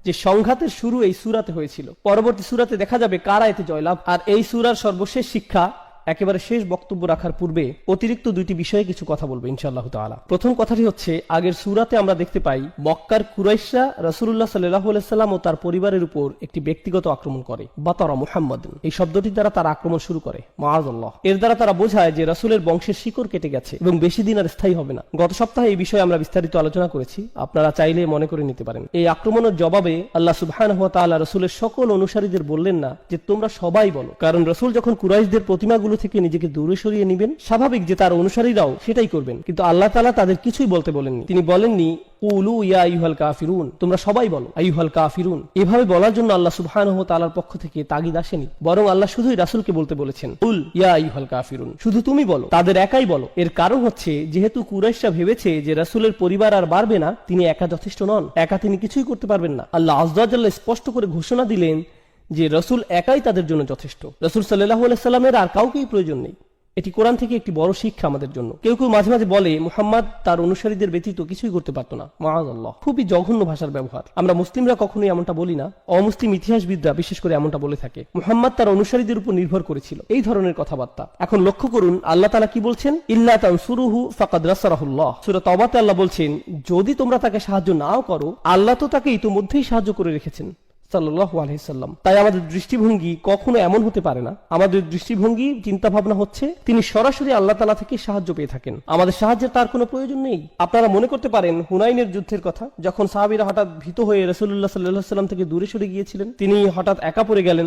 যে সংঘাতের শুরু এই সূরাতে হয়েছিল। পরবর্তী সূরাতে দেখা যাবে কারা এতে জয়লাভ। আর এই সূরার সর্বশেষ শিক্ষা একেবারে শেষ বক্তব্য রাখার পূর্বে অতিরিক্ত দুইটি বিষয়ে কিছু কথা বলবো ইনশাআল্লাহ তাআলা। প্রথম কথাটি হচ্ছে, আগের সূরাতে আমরা দেখতে পাই মক্কার কুরাইশরা রাসূলুল্লাহ সাল্লাল্লাহু আলাইহি সাল্লাম ও তার পরিবারের উপর একটি ব্যক্তিগত আক্রমণ করে। বাতারা মুহাম্মাদিন, এই শব্দটি দ্বারা তারা আক্রমণ শুরু করে। মাআযাল্লাহ, এর দ্বারা তারা বোঝায় যে রাসূলের বংশের শিকড় কেটে গেছে এবং বেশি দিন আর স্থায়ী হবে না। গত সপ্তাহে এই বিষয়ে আমরা বিস্তারিত আলোচনা করেছি, আপনারা চাইলে মনে করে নিতে পারেন। এই আক্রমণের জবাবে আল্লাহ সুবহানাহু ওয়া তাআলা রাসূলের সকল অনুসারীদের বললেন না যে তোমরা সবাই বলো, কারণ রাসূল যখন কুরাইশদের প্রতিমাগুলো থেকে নিজেকে দূরে সরিয়ে নেবেন, স্বাভাবিক যে তার অনুসারীরাও সেটাই করবেন। কিন্তু আল্লাহ তাআলা তাদের কিছুই বলতে বলেননি। তিনি বলেননি কুলু ইয়া আইয়ুহাল কাফিরুন, তোমরা সবাই বলো আইয়ুহাল কাফিরুন। এভাবে বলার জন্য আল্লাহ সুবহানাহু ওয়া তাআলার পক্ষ থেকে তাগিদ আসেনি, বরং আল্লাহ শুধুই রাসূলকে বলতে বলেছেন কুল ইয়া আইয়ুহাল কাফিরুন, শুধু তুমি বলো, তাদের একাই বলো। এর কারণ হচ্ছে, যেহেতু কুরাইশরা ভেবেছে যে রাসূলের পরিবার আর বাড়বে না, তিনি একা যথেষ্ট নন, একা তিনি কিছুই করতে পারবেন না। আল্লাহ আযজা ওয়া জাল্লা স্পষ্ট করে ঘোষণা দিলেন যে রাসূল একাই তাদের জন্য যথেষ্ট। রাসূল সাল্লাল্লাহু আলাইহি সাল্লামের আর কাউকেই প্রয়োজন নেই। এটি কোরআন থেকে একটি বড় শিক্ষা আমাদের জন্য। কেউ কেউ মাঝে মাঝে বলে মুহাম্মদ তার অনুসারীদের ব্যতীত কিছুই করতে পারত না। মাআযাল্লাহ, খুবই জঘন্য ভাষার ব্যবহার। আমরা মুসলিমরা কখনোই এমনটা বলি না, অমুসলিম ইতিহাসবিদরা বিশেষ করে এমনটা বলে থাকে। মুহাম্মদ তার অনুসারীদের উপর নির্ভর করেছিল, এই ধরনের কথাবার্তা। এখন লক্ষ্য করুন আল্লাহ তাআলা কি বলছেন, ইল্লা তানসুরুহু ফাকাদ নাসারাহুল্লাহ। সূরা তাওবাতে আল্লাহ বলছেন, যদি তোমরা তাকে সাহায্য নাও করো, আল্লাহ তো তাকে ইতিমধ্যেই সাহায্য করে রেখেছেন সাল্লাল্লাহু আলাইহি সাল্লাম। তাই আমাদের দৃষ্টিভঙ্গি কখনো এমন হতে পারে না। আমাদের দৃষ্টিভঙ্গি, চিন্তা ভাবনা হচ্ছে তিনি সরাসরি আল্লাহ তাআলা থেকে সাহায্য পেয়ে থাকেন, আমাদের সাহায্যের তার কোনো প্রয়োজন নেই। আপনারা মনে করতে পারেন হুনাইনের যুদ্ধের কথা, যখন সাহাবীরা হঠাৎ ভীত হয়ে রাসূলুল্লাহ সাল্লাল্লাহু আলাইহি সাল্লাম থেকে দূরে সরে গিয়েছিলেন, তিনি হঠাৎ একা পড়ে গেলেন।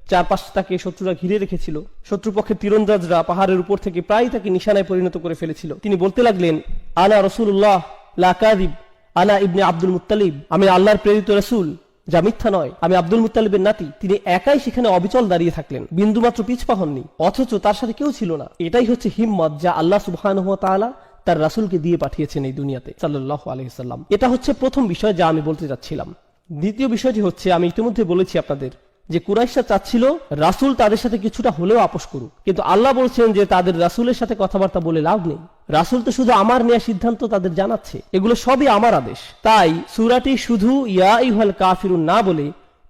চারপাশে তাকে শত্রুরা ঘিরে রেখেছিল। শত্রুপক্ষের তীরন্দাজরা পাহাড়ের উপর থেকে প্রায় তাকে নিশানায় পরিণত করে ফেলেছিল। তিনি বলতে লাগলেন, আনা রাসূলুল্লাহ লা কাযিব, আনা ইবনে আব্দুল মুত্তালিব, আমি আল্লাহর প্রেরিত রাসূল, যা মিথ্যা নয়, আমি আব্দুল মুত্তালিবের নাতি। তিনি একাই সেখানে অবিচল দাঁড়িয়ে থাকলেন, বিন্দুমাত্র পিছপা হননি, অথচ তার সাথে কেউ ছিল না। এটাই হচ্ছে হিম্মত যা আল্লাহ সুবহানাহু ওয়া তাআলা তার রাসূলকে দিয়ে পাঠিয়েছেন এই দুনিয়াতে সাল্লাল্লাহু আলাইহি সাল্লাম। এটা হচ্ছে প্রথম বিষয় যা আমি বলতে যাচ্ছিলাম। দ্বিতীয় বিষয়টি হচ্ছে, আমি ইতিমধ্যে বলেছি আপনাদের যে কুরাইশরা চাচ্ছিল রাসূল তাদের সাথে কিছুটা হলেও আপোষ করুক, কিন্তু আল্লাহ বলছেন যে তাদের রাসূলের সাথে কথাবার্তা বলে লাভ নেই। রাসূল তো শুধু আমার নেয়া সিদ্ধান্ত তাদের জানাচ্ছে, এগুলো সবই আমার আদেশ। তাই সূরাটি শুধু ইয়া আইয়ুহাল কাফিরুন না বলে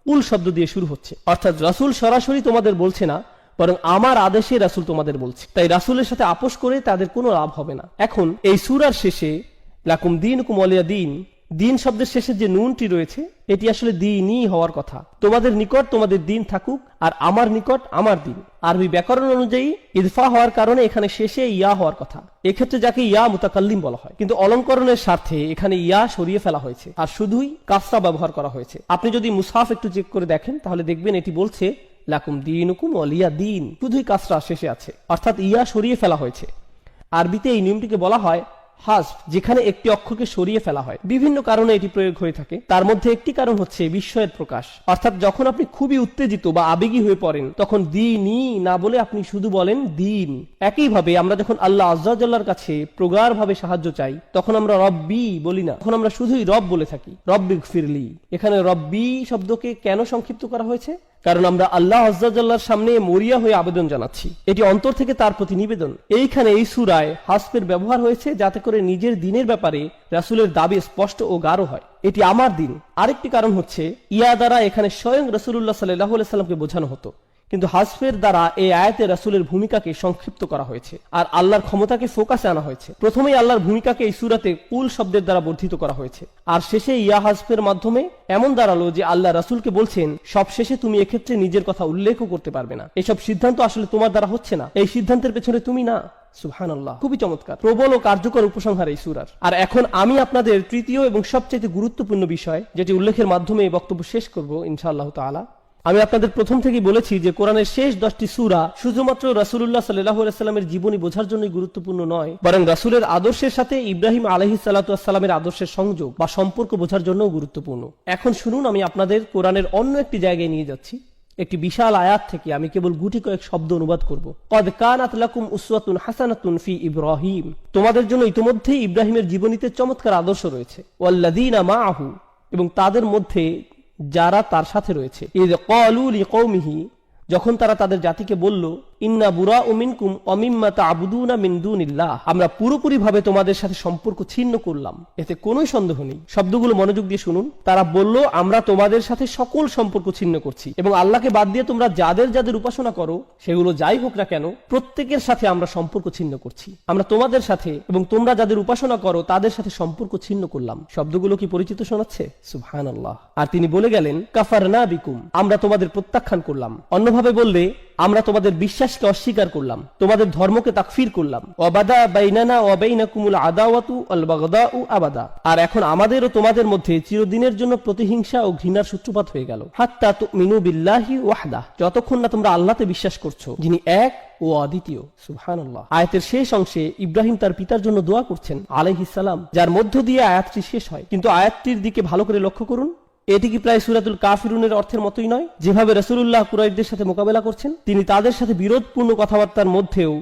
কুল শব্দ দিয়ে শুরু হচ্ছে, অর্থাৎ রাসূল সরাসরি তোমাদের বলছে না, বরং আমার আদেশে রাসূল তোমাদের বলছে। তাই রাসূলের সাথে আপোষ করে তাদের কোনো লাভ হবে না। এখন এই সূরার শেষে লাকুম দীনুকুম ওয়ালিয়া দীন, দিন শব্দের শেষে যে নুনটি রয়েছে, এটি আসলে দ্বীনই হওয়ার কথা। তোমাদের নিকট তোমাদের দিন থাকুক আর আমার নিকট আমার দিন। আরবি ব্যাকরণ অনুযায়ী ইদফা হওয়ার কারণে এখানে শেষে ইয়া হওয়ার কথা, এক্ষেত্রে যাকে ইয়া মুতাকাল্লিম বলা হয়, কিন্তু অলঙ্করণের স্বার্থে এখানে ইয়া সরিয়ে ফেলা হয়েছে আর শুধুই কাসরা ব্যবহার করা হয়েছে। আপনি যদি মুসহাফ একটু চেক করে দেখেন তাহলে দেখবেন এটি বলছে লাকুম দীনুকুম ওয়ালিয়া দীন, শুধুই কাসরা শেষে আছে, অর্থাৎ ইয়া সরিয়ে ফেলা হয়েছে। আরবিতে এই নিয়মটিকে বলা হয় হাজফ, যেখানে একটি অক্ষরকে সরিয়ে ফেলা হয়। বিভিন্ন কারণে এটি প্রয়োগ হয়ে থাকে, তার মধ্যে একটি কারণ হচ্ছে বিস্ময়ের প্রকাশ, অর্থাৎ যখন আপনি খুবই উত্তেজিত বা আবেগী হয়ে পড়েন তখন দ্বীনি না বলে আপনি শুধু বলেন দিন। একইভাবে আমরা যখন আল্লাহ আযজা ওয়া জাল্লার কাছে প্রগাঢ় ভাবে সাহায্য চাই তখন আমরা রব্বি বলি না, তখন আমরা শুধুই রব বলে থাকি, রব্বিগফিরলি। এখানে রব্বি শব্দকে কেন সংক্ষিপ্ত করা হয়েছে? কারণ আমরা আল্লাহ আযজা ওয়া জাল্লার সামনে মরিয়া হয়ে আবেদন জানাচ্ছি, এটি অন্তর থেকে তার প্রতি নিবেদন। এইখানে এই সূরায় হাসফের ব্যবহার হয়েছে যাতে করে নিজের দিনের ব্যাপারে রাসূলের দাবি স্পষ্ট ও গাঢ় হয়, এটি আমার দিন। আরেকটি কারণ হচ্ছে ইয়া দ্বারা এখানে স্বয়ং রাসূলুল্লাহ সাল্লাল্লাহু আলাইহি সাল্লামকে বোঝানো হতো, কিন্তু হাসফের দ্বারা এই আয়াতে রাসূলের ভূমিকাকে সংক্ষিপ্ত করা হয়েছে আর আল্লাহর ক্ষমতাকে ফোকাসে আনা হয়েছে। প্রথমেই আল্লাহর ভূমিকাকে এই সূরাতে কুল শব্দের দ্বারা বর্ধিত করা হয়েছে, আর শেষে ইয়া হাসফের মাধ্যমে এমন দাঁড়ালো যে আল্লাহ রাসূলকে বলছেন সব শেষে তুমি এক্ষেত্রে নিজের কথা উল্লেখও করতে পারবে না, এসব সিদ্ধান্ত আসলে তোমার দ্বারা হচ্ছে না, এই সিদ্ধান্তের পেছনে তুমি না। সুবহানাল্লাহ, খুবই চমৎকার, প্রবল ও কার্যকর উপসংহার এই সূরার। আর এখন আমি আপনাদের তৃতীয় এবং সবচেয়ে গুরুত্বপূর্ণ বিষয়, যেটি উল্লেখের মাধ্যমে এই বক্তব্য শেষ করব ইনশাআল্লাহ তাআলা। আমি আপনাদের প্রথম থেকেই বলেছি যে কোরআনের শেষ 10টি সূরা শুধুমাত্র রাসূলুল্লাহ সাল্লাল্লাহু আলাইহি সাল্লামের জীবনী বোঝার জন্যই গুরুত্বপূর্ণ নয়, বরং রাসূলের আদর্শের সাথে ইব্রাহিম আলাইহিস সালাতু ওয়াস সালামের আদর্শের সংযোগ বা সম্পর্ক বোঝার জন্যও গুরুত্বপূর্ণ। এখন শুনুন, আমি আপনাদের কোরআনের অন্য একটি জায়গায় নিয়ে যাচ্ছি। একটি বিশাল আয়াত থেকে আমি কেবল গুটি কয়েক শব্দ অনুবাদ করব। কদ কানাত লাকুম উসওয়াতুন হাসানাতুন ফি ইব্রাহিম, তোমাদের জন্য ইতোমধ্যেই ইব্রাহিমের জীবনীতে চমৎকার আদর্শ রয়েছে। ওয়াল্লাযীনা মাআহু, এবং তাদের মধ্যে যারা তার সাথে রয়েছে। ইয ক্বালু লিকওমিহি, যখন তারা তাদের জাতিকে বলল ইন্না বুরাউ মিনকুম ওয়া মিম্মা তা'বুদুনা মিন দুনিল্লাহ, আমরা পুরোপুরি ভাবে তোমাদের সাথে সম্পর্ক ছিন্ন করলাম, এতে কোনো সন্দেহ নেই। শব্দগুলো মনোযোগ দিয়ে শুনুন। তারা বলল, আমরা তোমাদের সাথে সকল সম্পর্ক ছিন্ন করছি এবং আল্লাহকে বাদ দিয়ে তোমরা যাদের যাদের উপাসনা করো সেগুলো যাই হোক না কেন প্রত্যেকের সাথে আমরা সম্পর্ক ছিন্ন করছি। আমরা তোমাদের সাথে এবং তোমরা যাদের উপাসনা করো তাদের সাথে সম্পর্ক ছিন্ন করলাম। শব্দগুলো কি পরিচিত শোনাচ্ছে? সুবহানাল্লাহ। আর তিনি বলে গেলেন, কাফারনা বিকুম, আমরা তোমাদের প্রত্যাখ্যান করলাম। অন্যভাবে বললে, আমরা তোমাদের বিশ্বাসকে অস্বীকার করলাম, তোমাদের ধর্মকে তাকফির করলাম। ওয়াবাদা বাইনানা ওয়া বাইনাকুমুল আদাওয়াতু ওয়াল বাগদাউ আবাদা, আর এখন আমাদের ও তোমাদের মধ্যে চিরদিনের জন্য প্রতিহিংসা ও ঘৃণার সূত্রপাত হয়ে গেল। হাত্তা তুমিনু বিল্লাহি ওয়াহদা, যতক্ষণ না তোমরা আল্লাহতে বিশ্বাস করছো যিনি এক ও অদ্বিতীয়। সুবহানাল্লাহ। আয়াতের শেষ অংশে ইব্রাহিম তার পিতার জন্য দোয়া করছেন আলাইহিস সালাম, যার মধ্য দিয়ে আয়াতটি শেষ হয়। কিন্তু আয়াতটির দিকে ভালো করে লক্ষ্য করুন। এটি কি প্রায় সূরাতুল কাফিরুনের অর্থের মতোই নয়? যেভাবে রাসূলুল্লাহ কুরাইশদের সাথে মোকাবেলা করছেন, তিনি তাদের সাথে বিরোধপূর্ণ কথাবার্তার মধ্যেও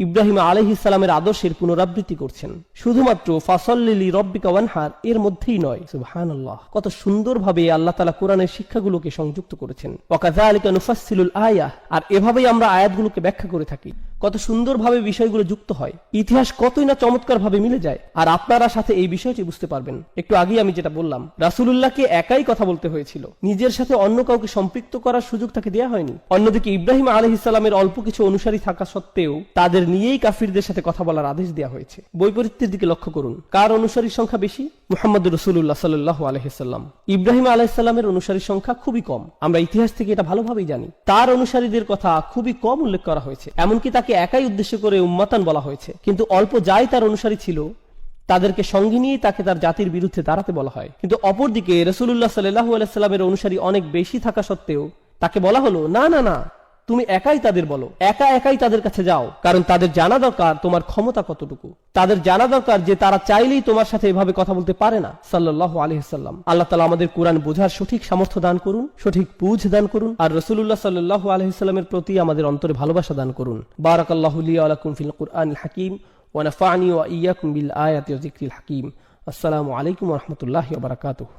ইব্রাহিম আলাইহিস সালামের আদর্শের পুনরাবৃত্তি করছেন। শুধুমাত্র ফাসাল্লি লিরাব্বিকা ওয়ানহার এর মধ্যেই নয়। সুবহানাল্লাহ। কত সুন্দরভাবে আল্লাহ তাআলা কোরআনের শিক্ষাগুলোকে সংযুক্ত করেছেন। ওয়াকাযালিকা নুফাসসিলুল আয়াহ, আর এভাবেই আমরা আয়াতগুলোকে ব্যাখ্যা করে থাকি। কত সুন্দরভাবে বিষয়গুলো যুক্ত হয়, ইতিহাস কতই না চমৎকারভাবে মিলে যায়। আর আপনারা সাথে এই বিষয়টি বুঝতে পারবেন। একটু আগে আমি যেটা বললাম, রাসূলুল্লাহকে একাই কথা বলতে হয়েছিল, নিজের সাথে অন্য কাউকে সম্পৃক্ত করার সুযোগ তাকে দেয়া হয়নি। অন্যদিকে ইব্রাহিম আলাইহিস সালামের অল্প কিছু অনুসারী থাকা সত্ত্বেও তাদের নিয়েই কাফিরদের সাথে কথা বলার আদেশ দেওয়া হয়েছে। বৈপরীত্যের দিকে লক্ষ্য করুন, কার অনুসারীর সংখ্যা বেশি? মুহাম্মদ রাসূলুল্লাহ সাল্লাল্লাহু আলাইহি সাল্লাম। ইব্রাহিম আলাইহিস সালামের অনুসারীর সংখ্যা খুবই কম। আমরা ইতিহাস থেকে এটা ভালোভাবেই জানি। তার অনুসারীদের কথা খুবই কম উল্লেখ করা হয়েছে, এমনকি তাকে একাই উদ্দেশ্য করে উম্মাতান বলা হয়েছে। কিন্তু অল্প যাই তার অনুসারী ছিল, তাদেরকে সঙ্গে নিয়ে তাকে তার জাতির বিরুদ্ধে দাঁড়াতে বলা হয়। কিন্তু অপরদিকে রাসূলুল্লাহ সাল্লাল্লাহু আলাইহি সাল্লামের অনুসারী অনেক বেশি থাকা সত্ত্বেও তাকে বলা হলো, না না না, তুমি একাই তাদের বলো, একাই তাদের কাছে যাও, কারণ তাদের জানা দরকার তোমার ক্ষমতা কতটুকু। তাদের জানা দরকার যে তারা চাইলেই তোমার সাথে এভাবে কথা বলতে পারে না। সাল্লাল্লাহু আলাইহি সাল্লাম। আল্লাহ তাআলা আমাদের কোরআন বোঝার সঠিক সামর্থ্য দান করুন, সঠিক বুঝ দান করুন, আর রাসূলুল্লাহ সাল্লাল্লাহু আলাইহি সাল্লামের প্রতি আমাদের অন্তরে ভালোবাসা দান করুন। বারাকাল্লাহু লি ওয়া লাকুম ফিল কুরআনিল হাকীম ওয়া নাফা'নি ওয়া ইয়্যাকুম বিল আয়াতি ওয়া যিকরিল হাকীম। আসসালামু আলাইকুম ওয়া রাহমাতুল্লাহি ওয়া বারাকাতুহু।